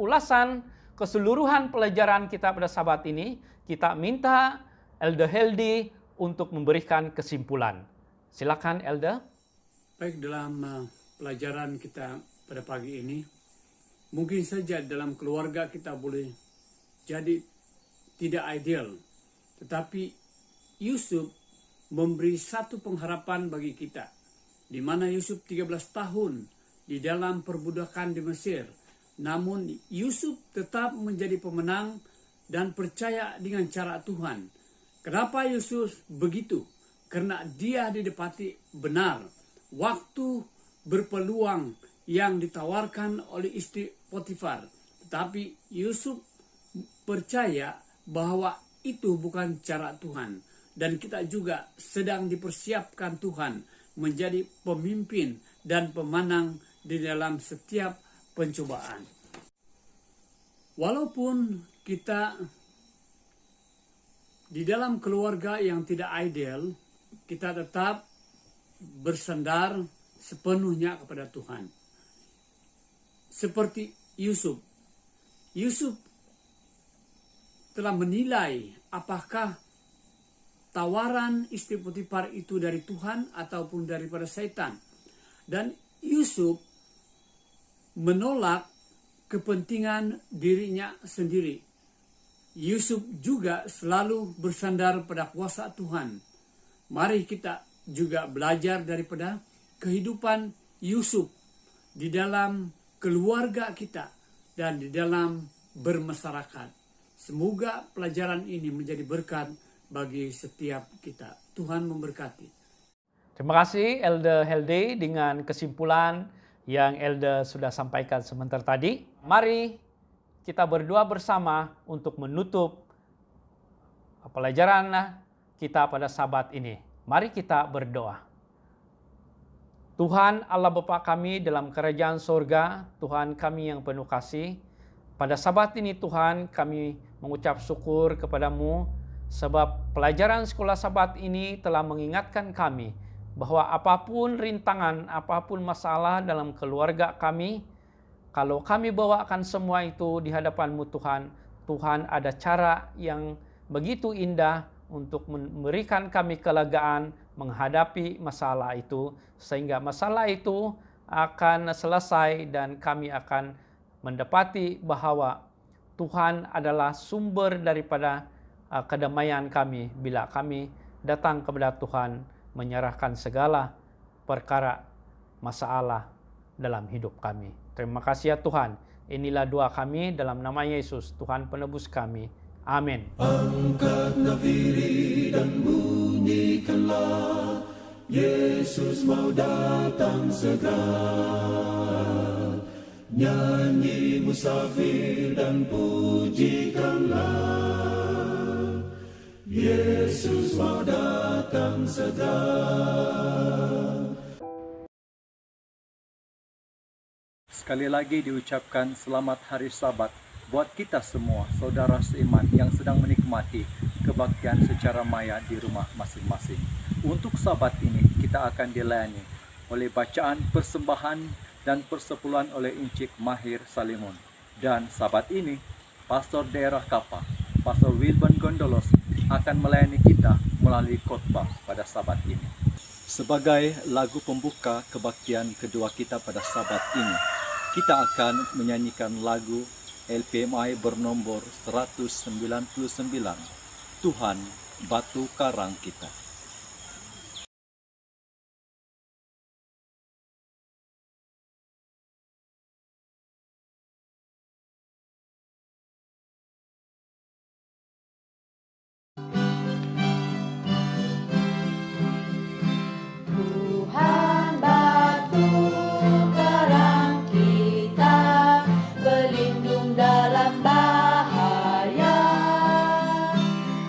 ulasan keseluruhan pelajaran kita pada Sabat ini, kita minta Elder Heldi untuk memberikan kesimpulan. Silakan, Elder. Baik, dalam pelajaran kita pada pagi ini, mungkin saja dalam keluarga kita boleh jadi tidak ideal. Tetapi Yusuf memberi satu pengharapan bagi kita, di mana Yusuf 13 tahun di dalam perbudakan di Mesir. Namun Yusuf tetap menjadi pemenang dan percaya dengan cara Tuhan. Kenapa Yusuf begitu? Karena dia didapati benar. Waktu berpeluang yang ditawarkan oleh istri Potifar. Tetapi Yusuf percaya bahwa itu bukan cara Tuhan. Dan kita juga sedang dipersiapkan Tuhan menjadi pemimpin dan pemenang di dalam setiap pencobaan. Walaupun kita di dalam keluarga yang tidak ideal, kita tetap bersandar sepenuhnya kepada Tuhan. Seperti Yusuf. Yusuf telah menilai apakah tawaran istri Potifar itu dari Tuhan ataupun daripada setan. Dan Yusuf menolak kepentingan dirinya sendiri. Yusuf juga selalu bersandar pada kuasa Tuhan. Mari kita juga belajar daripada kehidupan Yusuf di dalam keluarga kita dan di dalam bermasyarakat. Semoga pelajaran ini menjadi berkat bagi setiap kita. Tuhan memberkati. Terima kasih Elder Heldi dengan kesimpulan yang Elder sudah sampaikan sebentar tadi. Mari kita berdoa bersama untuk menutup pelajaran kita pada Sabat ini. Mari kita berdoa. Tuhan Allah Bapa kami dalam kerajaan sorga, Tuhan kami yang penuh kasih. Pada Sabat ini Tuhan kami mengucap syukur kepadamu sebab pelajaran sekolah Sabat ini telah mengingatkan kami bahwa apapun rintangan, apapun masalah dalam keluarga kami, kalau kami bawakan semua itu di hadapan-Mu Tuhan, Tuhan ada cara yang begitu indah untuk memberikan kami kelegaan menghadapi masalah itu, sehingga masalah itu akan selesai dan kami akan mendapati bahwa Tuhan adalah sumber daripada kedamaian kami bila kami datang kepada Tuhan, menyerahkan segala perkara masalah dalam hidup kami. Terima kasih ya Tuhan. Inilah doa kami dalam nama Yesus, Tuhan penebus kami. Amin. Angkat nafiri dan bunyikanlah, Yesus mau datang segera. Nyanyi musafir dan pujikanlah, Yesus mau datang segera. Sekali lagi diucapkan selamat hari Sabat buat kita semua, saudara seiman yang sedang menikmati kebaktian secara maya di rumah masing-masing. Untuk Sabat ini kita akan dilayani oleh bacaan persembahan dan persepuluhan oleh Encik Mahir Salimun. Dan Sabat ini, Pastor Daerah Kapa, Pastor Wilban Gondolos akan melayani kita melalui khotbah pada Sabat ini. Sebagai lagu pembuka kebaktian kedua kita pada Sabat ini, kita akan menyanyikan lagu LPMI bernomor 199, Tuhan Batu Karang Kita. Tuhan batu karang kita, pelindung dalam bahaya.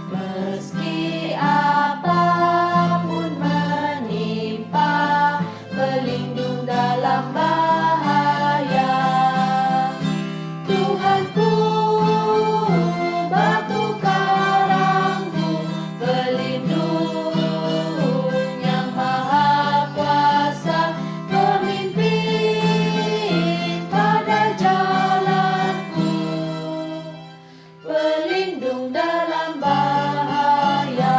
Meski apapun menimpa, pelindung dalam bahaya. Tuhanku, batu karangku, pelindung yang maha kuasa, pemimpin pada jalanku, pelindung dalam bahaya.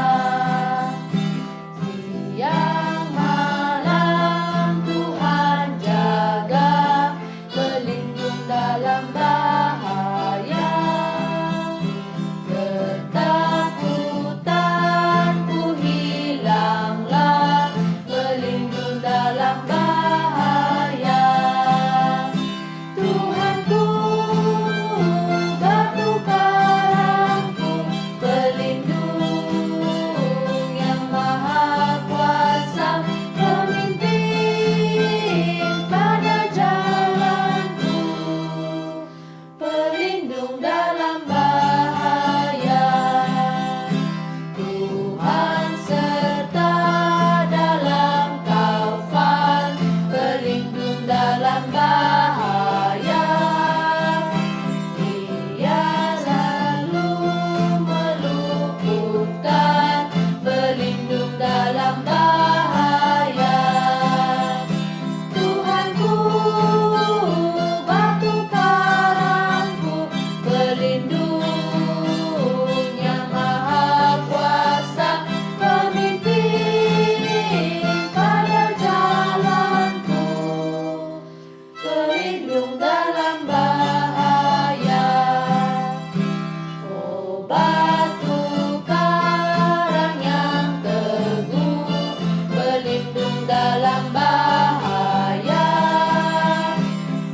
Siang malam Tuhan jaga, pelindung dalam bahaya. Ketakutanku hilanglah, pelindung dalam bahaya. Tuhanku, batu karangku, pelindung yang maha kuasa, pemimpin pada jalanku, pelindung dalam bahaya. Tuhan serta dalam taufan, pelindung dalam bahaya. Dia selalu meluputkan, pelindung dalam bahaya. Tuhanku, batu karangku, pelindung yang maha kuasa, pemimpin pada jalanku, pelindung dalam bahaya. Oh batu karang yang teguh, pelindung dalam bahaya.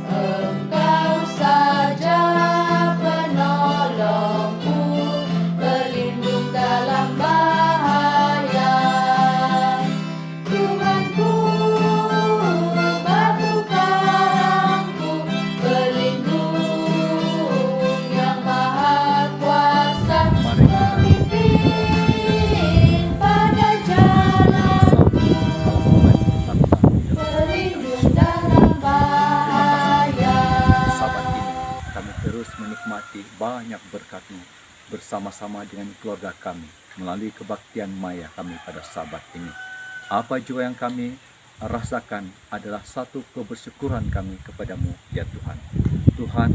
Engkau saja penolongku, pelindung dalam bahaya. Tuhanku, batu karangku, pelindung yang maha kuasa, pemimpin pada jalanku, pelindung dalam bahaya. Sabat ini kami terus menikmati banyak berkat-Mu bersama-sama dengan keluarga kami melalui kebaktian maya kami pada Sabat ini. Apa juga yang kami rasakan adalah satu kebersyukuran kami kepadamu ya Tuhan. Tuhan,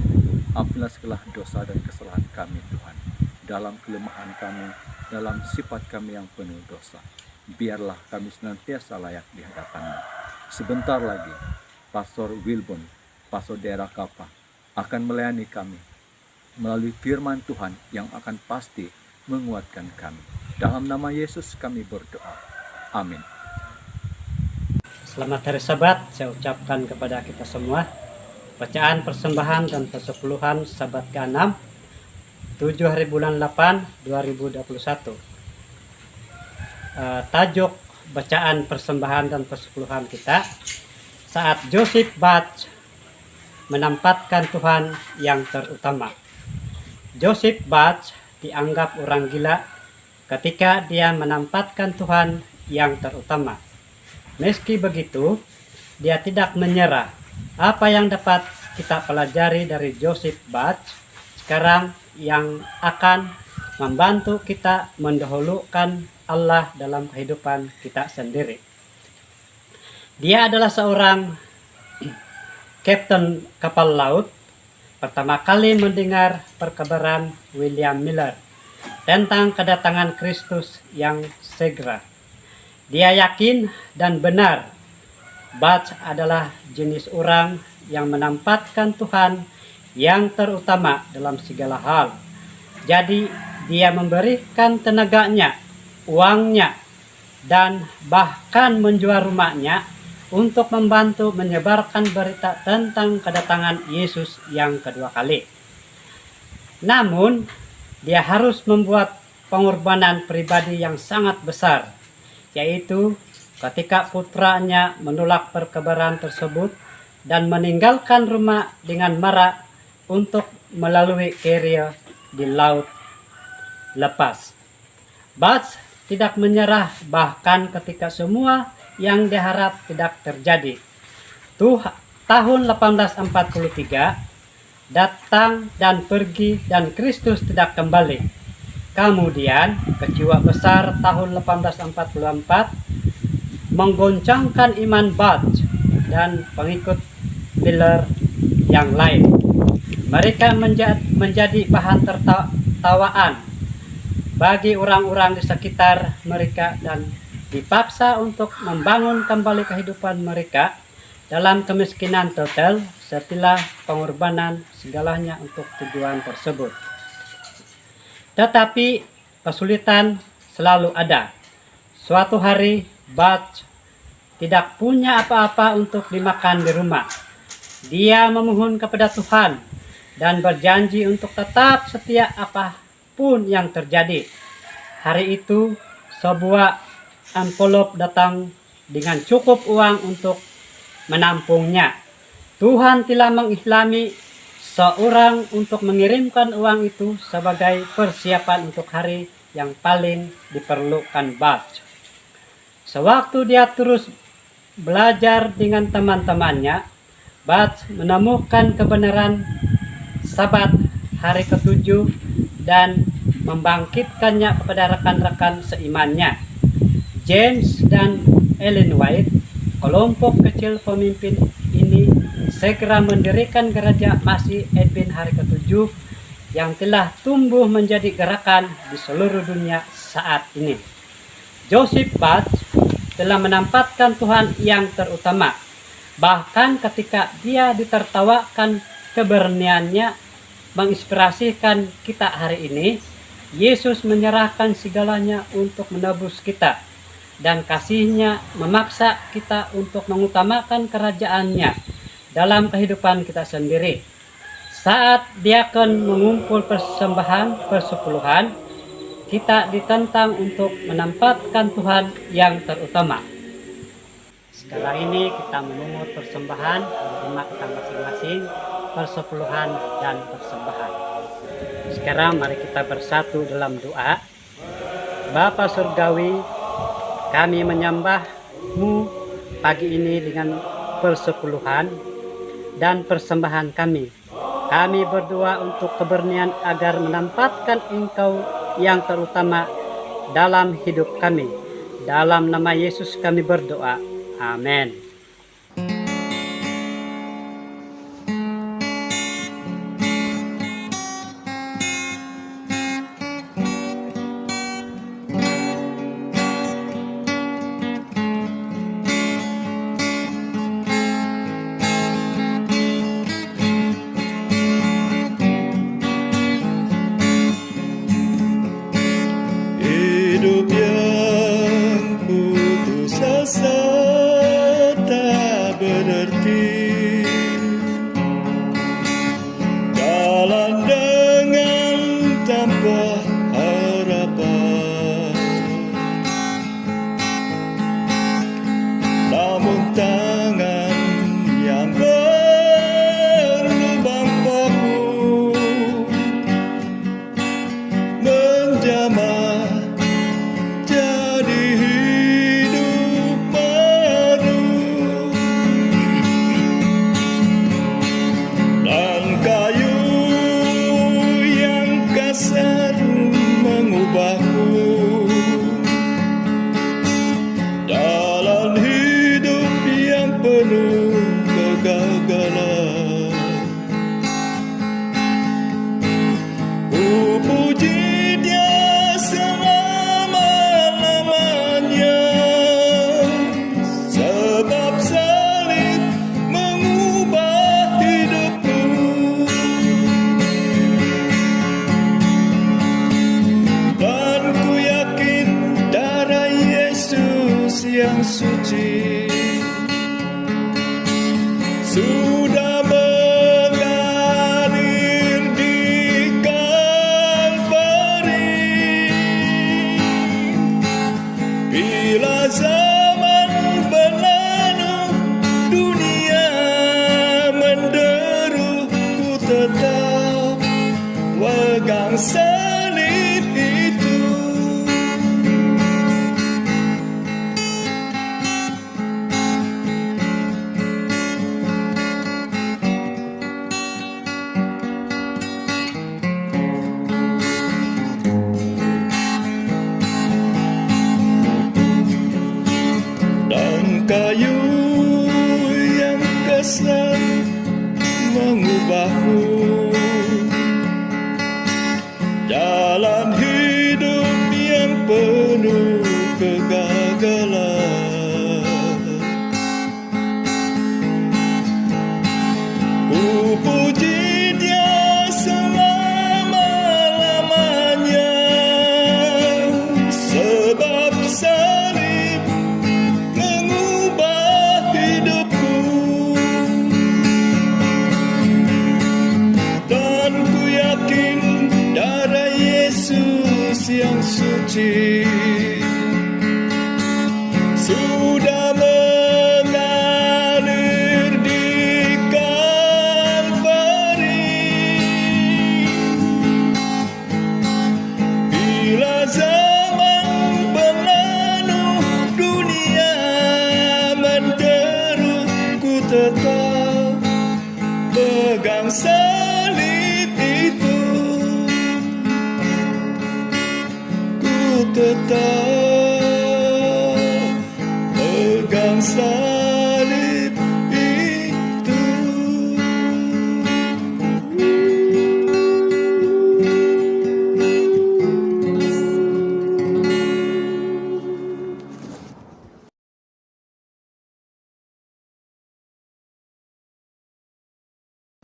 ampunilah segala dosa dan kesalahan kami Tuhan. Dalam kelemahan kami, dalam sifat kami yang penuh dosa, biarlah kami senantiasa layak di hadapan-Mu. Sebentar lagi, Pastor Wilbon, Pastor Daerah Kapa, akan melayani kami melalui firman Tuhan yang akan pasti menguatkan kami. Dalam nama Yesus kami berdoa. Amin. Selamat Hari Sabat saya ucapkan kepada kita semua. Bacaan persembahan dan persepuluhan Sabat ke-6 7 hari bulan 8 2021. Tajuk bacaan persembahan dan persepuluhan kita, saat Joseph Bath menempatkan Tuhan yang terutama. Joseph Bath dianggap orang gila ketika dia menempatkan Tuhan yang terutama. Meski begitu, dia tidak menyerah. Apa yang dapat kita pelajari dari Joseph Bath sekarang yang akan membantu kita mendahulukan Allah dalam kehidupan kita sendiri. Dia adalah seorang kapten kapal laut pertama kali mendengar perkabaran William Miller tentang kedatangan Kristus yang segera. Dia yakin dan benar Bath adalah jenis orang yang menempatkan Tuhan yang terutama dalam segala hal. Jadi dia memberikan tenaganya, uangnya, dan bahkan menjual rumahnya untuk membantu menyebarkan berita tentang kedatangan Yesus yang kedua kali. Namun, dia harus membuat pengorbanan pribadi yang sangat besar, yaitu ketika putranya menolak perkabaran tersebut dan meninggalkan rumah dengan marah untuk melalui carrier di laut lepas. Bath tidak menyerah bahkan ketika semua yang diharap tidak terjadi. Tahun 1843 datang dan pergi dan Kristus tidak kembali. Kemudian, kecewa besar tahun 1844 menggoncangkan iman Bath dan pengikut Miller yang lain. Mereka menjadi bahan tertawaan bagi orang-orang di sekitar mereka dan dipaksa untuk membangun kembali kehidupan mereka dalam kemiskinan total setelah pengorbanan segalanya untuk tujuan tersebut. Tetapi kesulitan selalu ada. Suatu hari Bath tidak punya apa-apa untuk dimakan di rumah. Dia memohon kepada Tuhan dan berjanji untuk tetap setia apapun yang terjadi. Hari itu sebuah envelope datang dengan cukup uang untuk menampungnya. Tuhan telah mengiklami seorang untuk mengirimkan uang itu sebagai persiapan untuk hari yang paling diperlukan Bath. Sewaktu dia terus belajar dengan teman-temannya, Bath menemukan kebenaran Sabat hari ke-7 dan membangkitkannya kepada rekan-rekan seimannya. James dan Ellen White, kelompok kecil pemimpin ini, segera mendirikan gereja Masih Edwin hari ke-7 yang telah tumbuh menjadi gerakan di seluruh dunia saat ini. Joseph Bath telah menempatkan Tuhan yang terutama. Bahkan ketika dia ditertawakan, keberaniannya menginspirasikan kita hari ini. Yesus menyerahkan segalanya untuk menebus kita, dan kasih-Nya memaksa kita untuk mengutamakan kerajaan-Nya dalam kehidupan kita sendiri. Saat diakon mengumpul persembahan persepuluhan, kita ditantang untuk menempatkan Tuhan yang terutama. Sekarang ini kita memungut persembahan di rumah kita masing-masing, persepuluhan dan persembahan. Sekarang mari kita bersatu dalam doa. Bapa Surgawi, kami menyembah-Mu pagi ini dengan persepuluhan dan persembahan kami. Kami berdoa untuk keberanian agar menempatkan Engkau yang terutama dalam hidup kami. Dalam nama Yesus kami berdoa. Amin. Hidup yang suci sudah mengalir di Kalvari. Bila zaman berlalu, dunia menderu, ku tetap pegang salib itu. Dan kayu yang kesal mengubahku, jalan hidup yang penuh kegagalan. Ku puji Dia selama-lamanya, sebab salib mengubah hidupku. Dan ku yakin darah Yesus yang suci sudah mengalir di Kalvari. Bila zaman berlalu, dunia menderu, ku tetap pegang salib itu. Ku tetap pegang salib itu.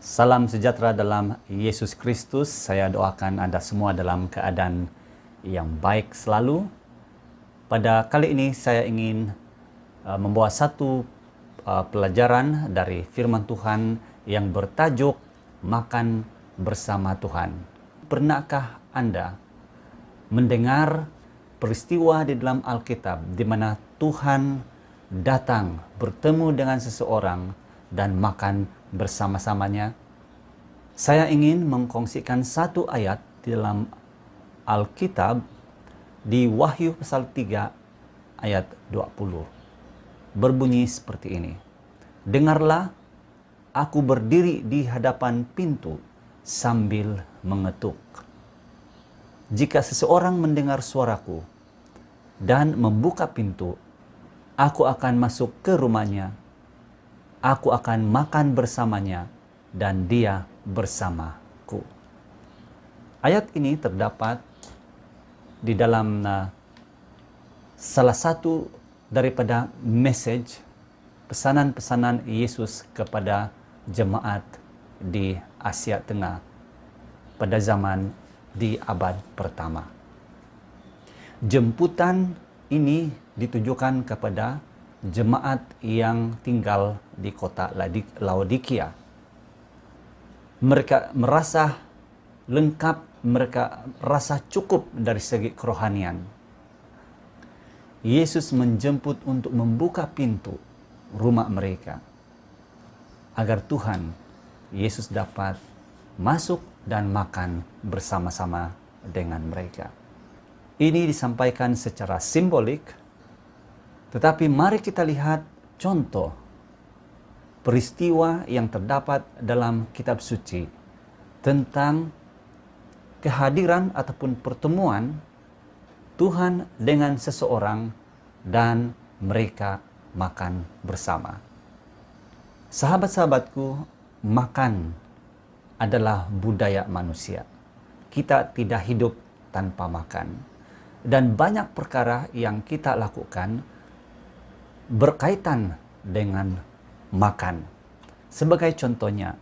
Salam sejahtera dalam Yesus Kristus. Saya doakan Anda semua dalam keadaan yang baik selalu. Pada kali ini saya ingin membawa satu pelajaran dari firman Tuhan yang bertajuk Makan Bersama Tuhan. Pernahkah Anda mendengar peristiwa di dalam Alkitab di mana Tuhan datang bertemu dengan seseorang dan makan bersama-samanya? Saya ingin mengkongsikan satu ayat di dalam Alkitab di Wahyu pasal 3 ayat 20. Berbunyi seperti ini. Dengarlah, aku berdiri di hadapan pintu sambil mengetuk. Jika seseorang mendengar suaraku dan membuka pintu, aku akan masuk ke rumahnya. Aku akan makan bersamanya dan dia bersamaku. Ayat ini terdapat di dalam salah satu daripada message pesanan-pesanan Yesus kepada jemaat di Asia Tengah pada zaman di abad pertama. Jemputan ini ditujukan kepada jemaat yang tinggal di kota Laodikia. Mereka merasa lengkap, mereka rasa cukup dari segi kerohanian. Yesus menjemput untuk membuka pintu rumah mereka agar Tuhan Yesus dapat masuk dan makan bersama-sama dengan mereka. Ini disampaikan secara simbolik, tetapi mari kita lihat contoh peristiwa yang terdapat dalam kitab suci tentang kehadiran ataupun pertemuan Tuhan dengan seseorang dan mereka makan bersama. Sahabat-sahabatku, makan adalah budaya manusia. Kita tidak hidup tanpa makan. Dan banyak perkara yang kita lakukan berkaitan dengan makan. Sebagai contohnya,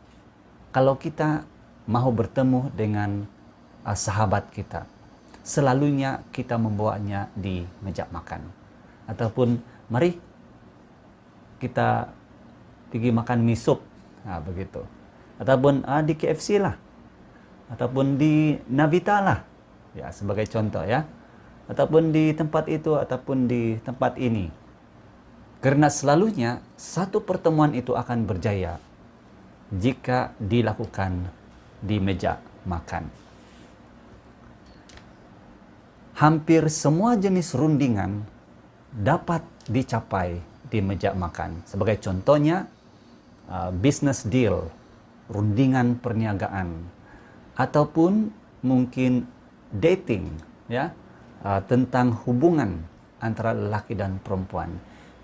kalau kita mau bertemu dengan sahabat kita, selalunya kita membawanya di meja makan. Ataupun mari kita pergi makan mie sup, begitu. Ataupun di KFC lah, ataupun di Navita lah, ya sebagai contoh ya. Ataupun di tempat itu, ataupun di tempat ini. Karena selalunya satu pertemuan itu akan berjaya jika dilakukan di meja makan. Hampir semua jenis rundingan dapat dicapai di meja makan. Sebagai contohnya, business deal, rundingan perniagaan, ataupun mungkin dating, ya, tentang hubungan antara lelaki dan perempuan.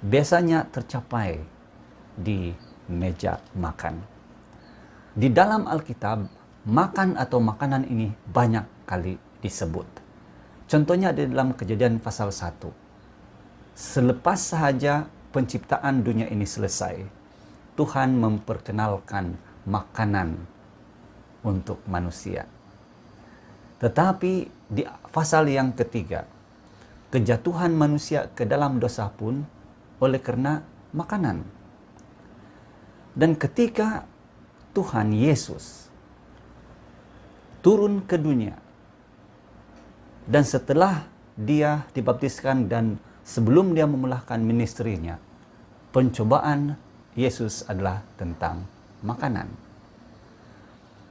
Biasanya tercapai di meja makan. Di dalam Alkitab, makan atau makanan ini banyak kali disebut. Contohnya di dalam Kejadian pasal 1. Selepas sahaja penciptaan dunia ini selesai, Tuhan memperkenalkan makanan untuk manusia. Tetapi di pasal yang ketiga, kejatuhan manusia ke dalam dosa pun oleh karena makanan. Dan ketika Tuhan Yesus turun ke dunia, dan setelah dia dibaptiskan dan sebelum dia memulihkan ministrinya, pencobaan Yesus adalah tentang makanan.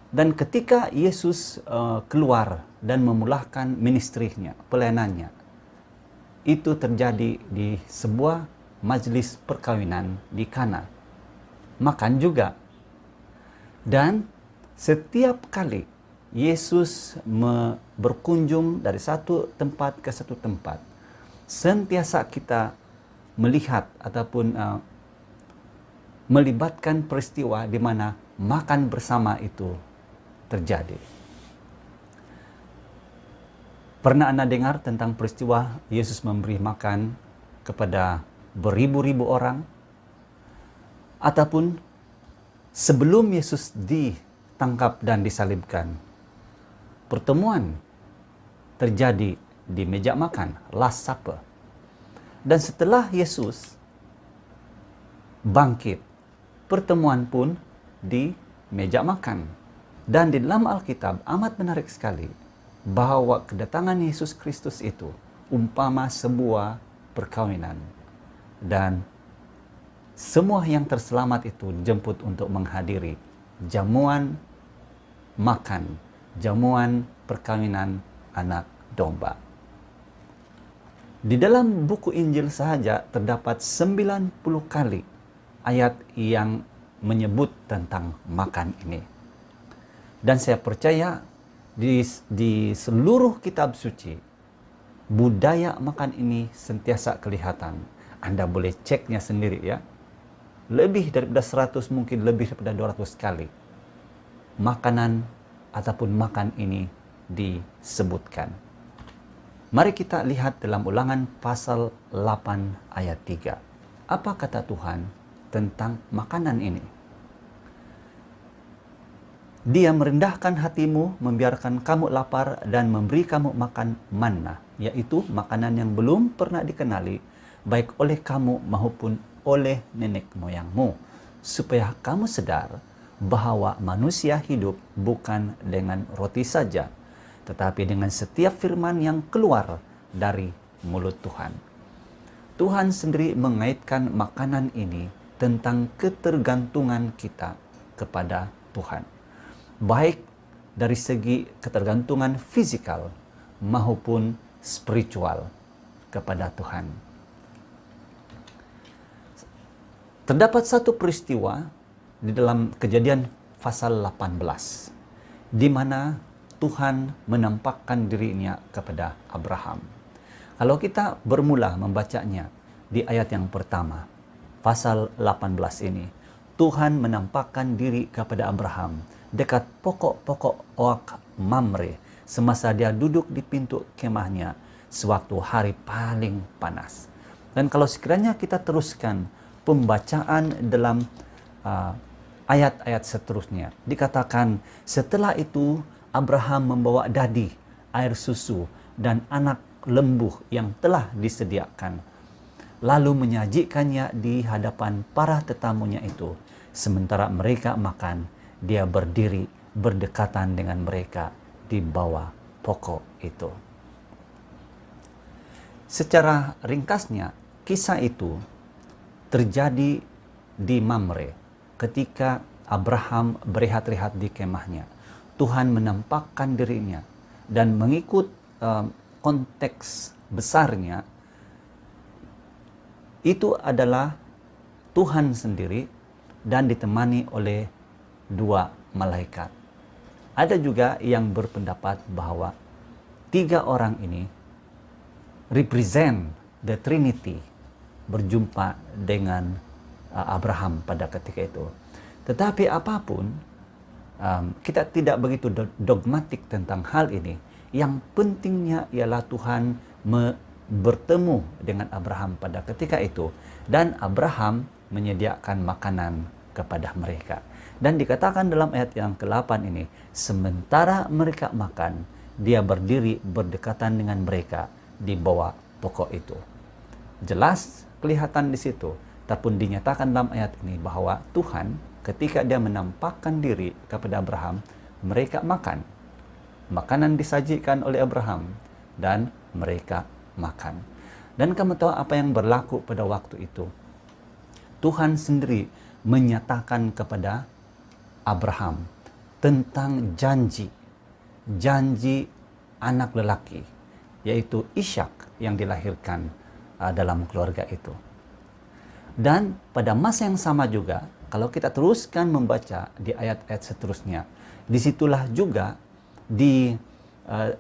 Dan ketika Yesus keluar dan memulihkan ministrinya, pelayanannya, itu terjadi di sebuah majelis perkawinan di Kana. Makan juga. Dan setiap kali Yesus berkunjung dari satu tempat ke satu tempat, sentiasa kita melihat ataupun melibatkan peristiwa di mana makan bersama itu terjadi. Pernah Anda dengar tentang peristiwa Yesus memberi makan kepada beribu-ribu orang? Ataupun sebelum Yesus ditangkap dan disalibkan, pertemuan terjadi di meja makan, Last Supper. Dan setelah Yesus bangkit, pertemuan pun di meja makan. Dan di dalam Alkitab amat menarik sekali bahwa kedatangan Yesus Kristus itu umpama sebuah perkawinan. Dan semua yang terselamat itu dijemput untuk menghadiri jamuan makan, jamuan perkawinan anak domba. Di dalam buku Injil sahaja terdapat 90 kali ayat yang menyebut tentang makan ini. Dan saya percaya di seluruh kitab suci, budaya makan ini sentiasa kelihatan. Anda boleh ceknya sendiri ya. Lebih daripada 100, mungkin lebih daripada 200 kali. Makanan ataupun makan ini disebutkan. Mari kita lihat dalam Ulangan pasal 8 ayat 3. Apa kata Tuhan tentang makanan ini? Dia merendahkan hatimu, membiarkan kamu lapar dan memberi kamu makan manna, yaitu makanan yang belum pernah dikenali, baik oleh kamu maupun oleh nenek moyangmu, supaya kamu sadar bahwa manusia hidup bukan dengan roti saja, tetapi dengan setiap firman yang keluar dari mulut Tuhan. Tuhan sendiri mengaitkan makanan ini tentang ketergantungan kita kepada Tuhan, baik dari segi ketergantungan fisikal maupun spiritual kepada Tuhan. Terdapat satu peristiwa di dalam Kejadian pasal 18 di mana Tuhan menampakkan dirinya kepada Abraham. Kalau kita bermula membacanya di ayat yang pertama, pasal 18 ini, Tuhan menampakkan diri kepada Abraham dekat pokok-pokok oak Mamre semasa dia duduk di pintu kemahnya sewaktu hari paling panas. Dan kalau sekiranya kita teruskan pembacaan dalam ayat-ayat seterusnya, dikatakan setelah itu Abraham membawa dadi, air susu, dan anak lembu yang telah disediakan. lalu menyajikannya di hadapan para tetamunya itu. Sementara mereka makan, dia berdiri berdekatan dengan mereka di bawah pokok itu. Secara ringkasnya, kisah itu terjadi di Mamre ketika Abraham berehat-rehat di kemahnya. Tuhan menampakkan dirinya, dan mengikut konteks besarnya itu adalah Tuhan sendiri dan ditemani oleh 2 malaikat. Ada juga yang berpendapat bahwa 3 orang ini represent the Trinity, berjumpa dengan Abraham pada ketika itu. Tetapi apapun, kita tidak begitu dogmatik tentang hal ini. Yang pentingnya ialah Tuhan bertemu dengan Abraham pada ketika itu, dan Abraham menyediakan makanan kepada mereka. Dan dikatakan dalam ayat yang ke-8 ini, sementara mereka makan, dia berdiri berdekatan dengan mereka di bawah pokok itu. Jelas kelihatan di situ, tapi dinyatakan dalam ayat ini bahwa Tuhan ketika dia menampakkan diri kepada Abraham, mereka makan. Makanan disajikan oleh Abraham dan mereka makan. Dan kamu tahu apa yang berlaku pada waktu itu? Tuhan sendiri menyatakan kepada Abraham tentang janji anak lelaki, yaitu Ishak yang dilahirkan dalam keluarga itu. Dan pada masa yang sama juga, kalau kita teruskan membaca di ayat-ayat seterusnya, disitulah juga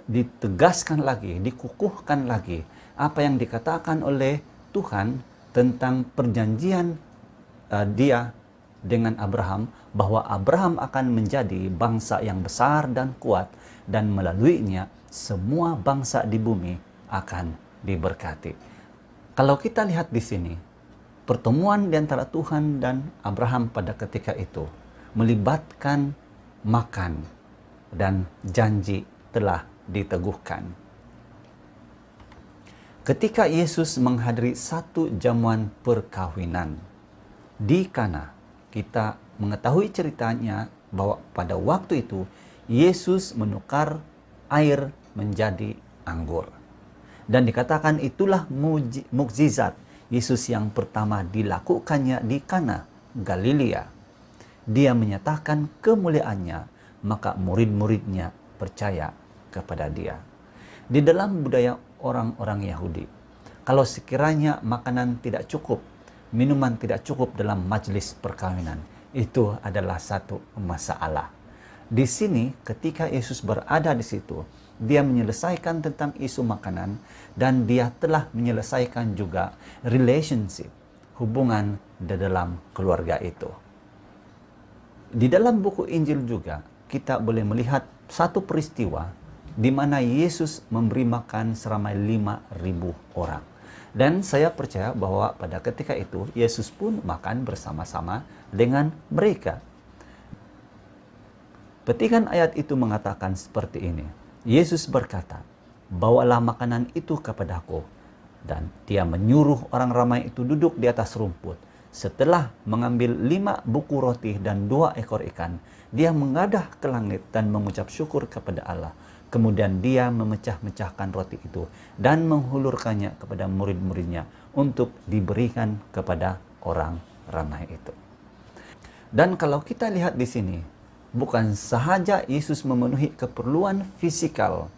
ditegaskan lagi, dikukuhkan lagi apa yang dikatakan oleh Tuhan tentang perjanjian dia dengan Abraham, bahwa Abraham akan menjadi bangsa yang besar dan kuat, dan melaluinya semua bangsa di bumi akan diberkati. Kalau kita lihat di sini, pertemuan di antara Tuhan dan Abraham pada ketika itu melibatkan makan, dan janji telah diteguhkan. Ketika Yesus menghadiri satu jamuan perkawinan di Kana, kita mengetahui ceritanya bahwa pada waktu itu Yesus menukar air menjadi anggur. Dan dikatakan itulah mukjizat Yesus yang pertama dilakukannya di Kana, Galilea. Dia menyatakan kemuliaannya, maka murid-muridnya percaya kepada dia. Di dalam budaya orang-orang Yahudi, kalau sekiranya makanan tidak cukup, minuman tidak cukup dalam majelis perkawinan, itu adalah satu masalah. Di sini ketika Yesus berada di situ, dia menyelesaikan tentang isu makanan, dan dia telah menyelesaikan juga relationship, hubungan di dalam keluarga itu. Di dalam buku Injil juga kita boleh melihat satu peristiwa di mana Yesus memberi makan seramai 5.000 orang. Dan saya percaya bahwa pada ketika itu Yesus pun makan bersama-sama dengan mereka. Petikan ayat itu mengatakan seperti ini. Yesus berkata, "Bawalah makanan itu kepadaku." Dan dia menyuruh orang ramai itu duduk di atas rumput. Setelah mengambil 5 buku roti dan 2 ekor ikan, dia mengadah ke langit dan mengucap syukur kepada Allah. Kemudian dia memecah-mecahkan roti itu dan menghulurkannya kepada murid-muridnya untuk diberikan kepada orang ramai itu. Dan kalau kita lihat di sini, bukan sahaja Yesus memenuhi keperluan fisikal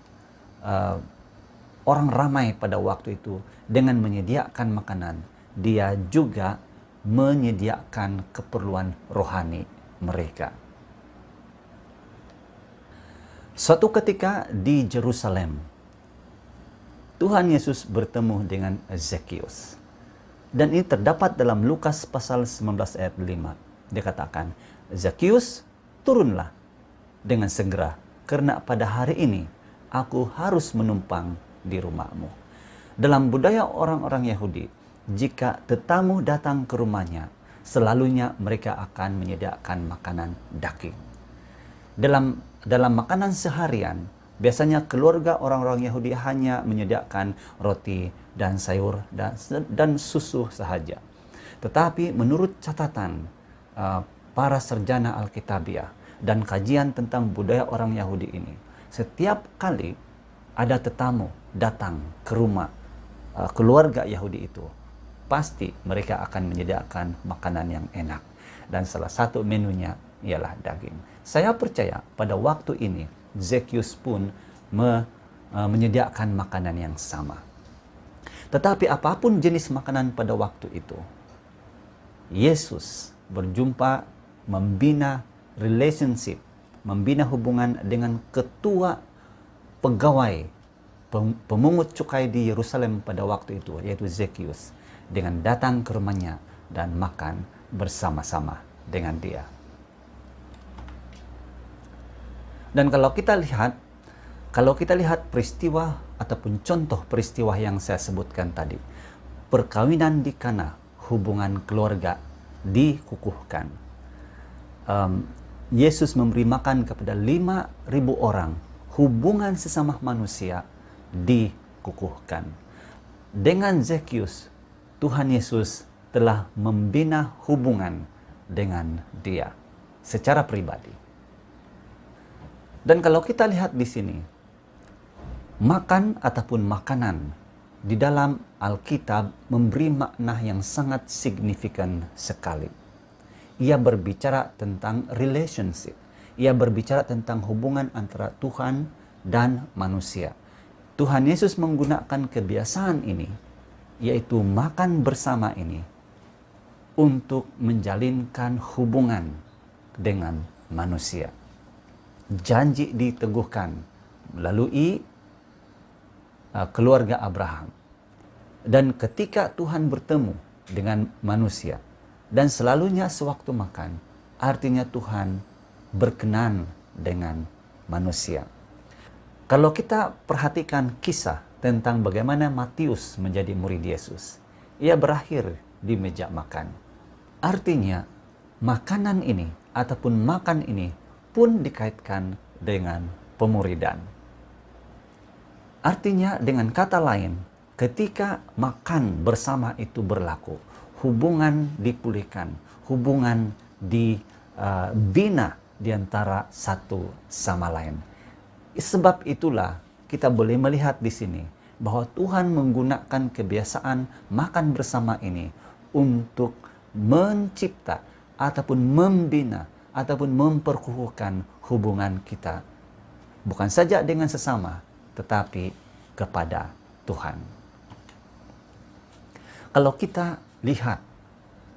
orang ramai pada waktu itu dengan menyediakan makanan, dia juga menyediakan keperluan rohani mereka. Suatu ketika di Yerusalem, Tuhan Yesus bertemu dengan Zakheus. Dan ini terdapat dalam Lukas pasal 19 ayat 5. Dikatakan, "Zakheus, turunlah dengan segera, karena pada hari ini aku harus menumpang di rumahmu." Dalam budaya orang-orang Yahudi, jika tetamu datang ke rumahnya, selalunya mereka akan menyediakan makanan daging. Dalam makanan seharian, biasanya keluarga orang-orang Yahudi hanya menyediakan roti dan sayur dan susu sahaja. Tetapi menurut catatan para sarjana Alkitabiah dan kajian tentang budaya orang Yahudi ini, setiap kali ada tetamu datang ke rumah keluarga Yahudi itu, pasti mereka akan menyediakan makanan yang enak. Dan salah satu menunya ialah daging. Saya percaya pada waktu ini Zacchaeus pun menyediakan makanan yang sama. Tetapi apapun jenis makanan pada waktu itu, Yesus berjumpa, membina relationship, membina hubungan dengan ketua pegawai pemungut cukai di Yerusalem pada waktu itu, yaitu Zacchaeus, dengan datang ke rumahnya dan makan bersama-sama dengan dia. Dan kalau kita lihat peristiwa ataupun contoh peristiwa yang saya sebutkan tadi, perkawinan di Kana, hubungan keluarga dikukuhkan. Yesus memberi makan kepada 5.000 orang, hubungan sesama manusia dikukuhkan. Dengan Zacchaeus, Tuhan Yesus telah membina hubungan dengan dia secara pribadi. Dan kalau kita lihat di sini, makan ataupun makanan di dalam Alkitab memberi makna yang sangat signifikan sekali. Ia berbicara tentang relationship. Ia berbicara tentang hubungan antara Tuhan dan manusia. Tuhan Yesus menggunakan kebiasaan ini, yaitu makan bersama ini, untuk menjalinkan hubungan dengan manusia. Janji diteguhkan melalui keluarga Abraham. Dan ketika Tuhan bertemu dengan manusia, dan selalunya sewaktu makan, artinya Tuhan berkenan dengan manusia. Kalau kita perhatikan kisah tentang bagaimana Matius menjadi murid Yesus, ia berakhir di meja makan. Artinya, makanan ini ataupun makan ini pun dikaitkan dengan pemuridan. Artinya, dengan kata lain, ketika makan bersama itu berlaku, hubungan dipulihkan, hubungan dibina di antara satu sama lain. Sebab itulah kita boleh melihat di sini bahwa Tuhan menggunakan kebiasaan makan bersama ini untuk mencipta ataupun membina ataupun memperkukuhkan hubungan kita, bukan saja dengan sesama, tetapi kepada Tuhan. Kalau kita lihat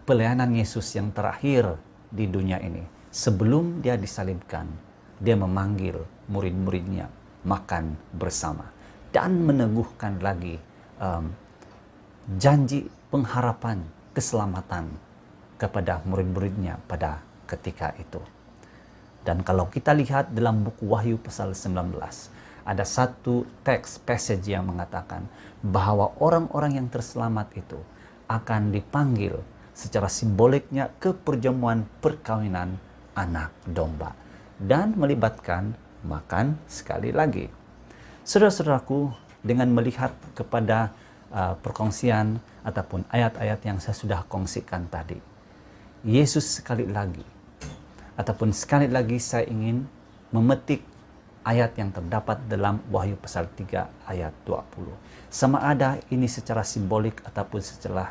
pelayanan Yesus yang terakhir di dunia ini, sebelum dia disalibkan, dia memanggil murid-muridnya makan bersama dan meneguhkan lagi janji pengharapan keselamatan kepada murid-muridnya pada ketika itu. Dan kalau kita lihat dalam buku Wahyu pasal 19, ada satu teks passage yang mengatakan bahwa orang-orang yang terselamat itu akan dipanggil secara simboliknya ke perjamuan perkawinan anak domba dan melibatkan makan sekali lagi. Saudara-saudaraku, dengan melihat kepada perkongsian ataupun ayat-ayat yang saya sudah kongsikan tadi, Yesus sekali lagi saya ingin memetik ayat yang terdapat dalam Wahyu pasal 3 ayat 20. Sama ada ini secara simbolik ataupun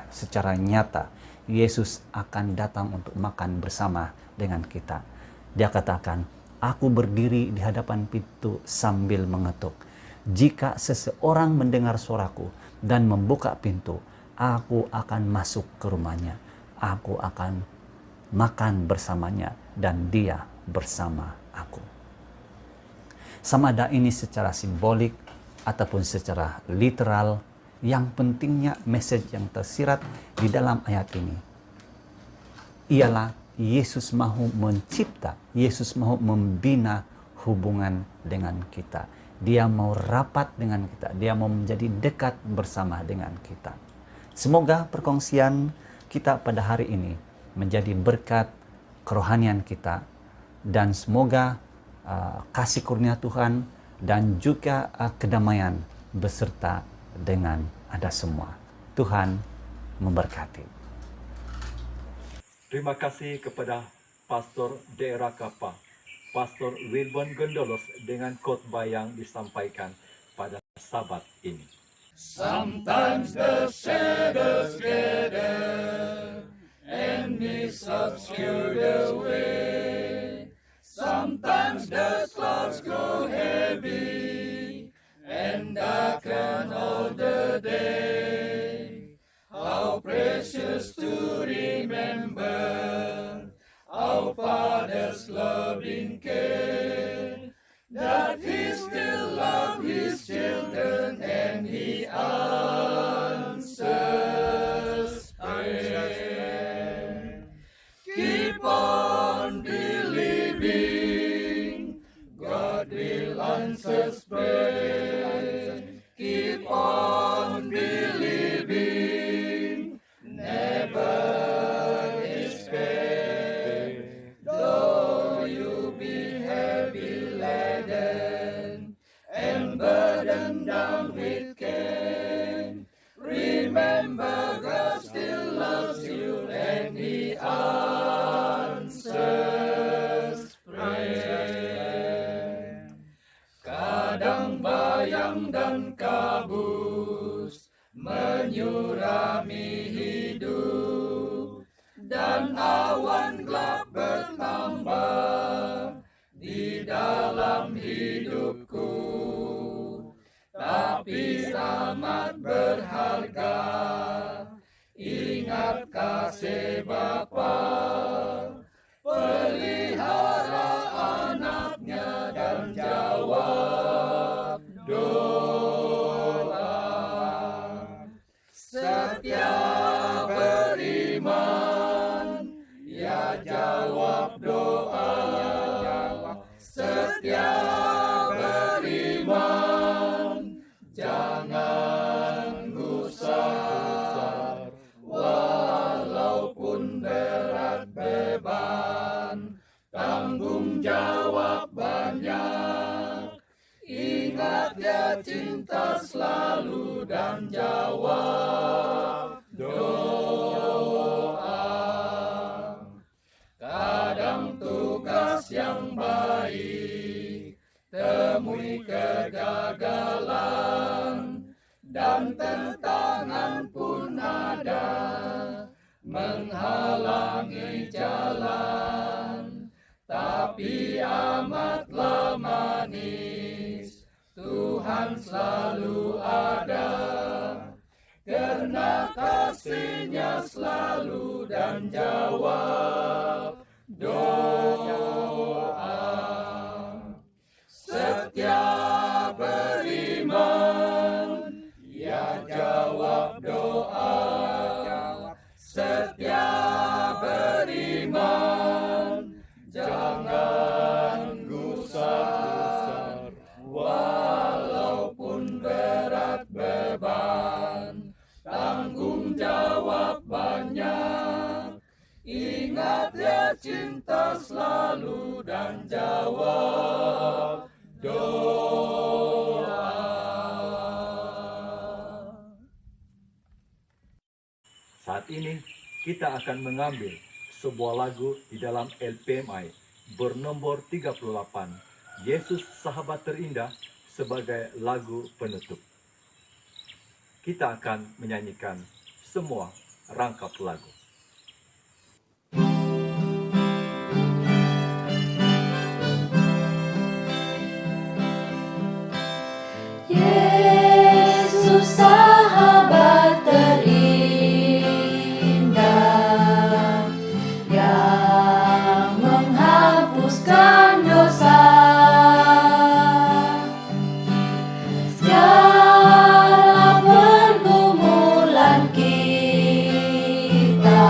secara nyata, Yesus akan datang untuk makan bersama dengan kita. Dia katakan, "Aku berdiri di hadapan pintu sambil mengetuk. Jika seseorang mendengar suaraku dan membuka pintu, aku akan masuk ke rumahnya. Aku akan makan bersamanya dan dia bersama aku." Sama ada ini secara simbolik ataupun secara literal, yang pentingnya message yang tersirat di dalam ayat ini ialah Yesus mahu mencipta, Yesus mahu membina hubungan dengan kita. Dia mau rapat dengan kita, dia mau menjadi dekat bersama dengan kita. Semoga perkongsian kita pada hari ini menjadi berkat kerohanian kita, dan semoga kasih kurnia Tuhan dan juga kedamaian beserta dengan Anda semua. Tuhan memberkati. Terima kasih kepada Pastor Daerah Kapa, Pastor Wilbon Gondolos dengan khotbah yang disampaikan pada Sabat ini. Sometimes the shadows gather and mists obscure the way. Sometimes the clouds grow heavy and darken all the day. How precious to remember our Father's loving care, that He still loves His children and He answers prayer. Keep on believing, God will answer prayer. Keep on believing, never despair. Though you be heavy laden and burdened down with care, remember God still loves you and He answers prayer. Kadang bayang dan kabus menyurami hidup, dan awan gelap bertambah di dalam hidupku. Tapi amat berharga, ingat kasih Bapa, pelihara anaknya dan jawab doa. Setia beriman, ya jawab doa. Setia beriman, jangan gusar. Walaupun berat beban, tanggung jawab banyak. Ingat Dia cinta selalu dan jawab doa. Kadang tugas yang baik temui kegagalan, dan tentangan pun ada menghalangi jalan. Tapi amatlah manis, Tuhan selalu ada, karena kasih-Nya selalu dan jawab doa. Setia beriman, ya jawab doa. Setia beriman, jangan gusar. Walaupun berat beban, tanggung jawab banyak. Ingat Dia cinta selalu dan jawab doa. Saat ini kita akan mengambil sebuah lagu di dalam LPMI bernomor 38, Yesus Sahabat Terindah, sebagai lagu penutup. Kita akan menyanyikan semua rangkap lagu. Yesus sahabat terindah yang menghapuskan dosa, segala pergumulan kita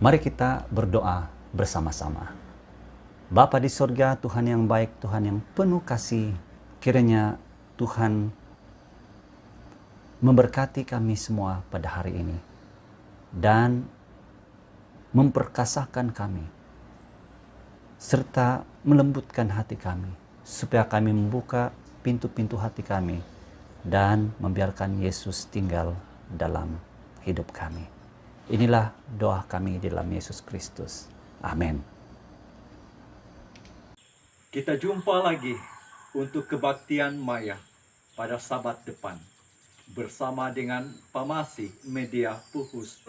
Mari kita berdoa bersama-sama. Bapa di sorga, Tuhan yang baik, Tuhan yang penuh kasih, kiranya Tuhan memberkati kami semua pada hari ini dan memperkasakan kami serta melembutkan hati kami supaya kami membuka pintu-pintu hati kami dan membiarkan Yesus tinggal dalam hidup kami. Inilah doa kami di dalam Yesus Kristus. Amin. Kita jumpa lagi untuk kebaktian Maya pada Sabat depan bersama dengan Pamasi Media Puhus.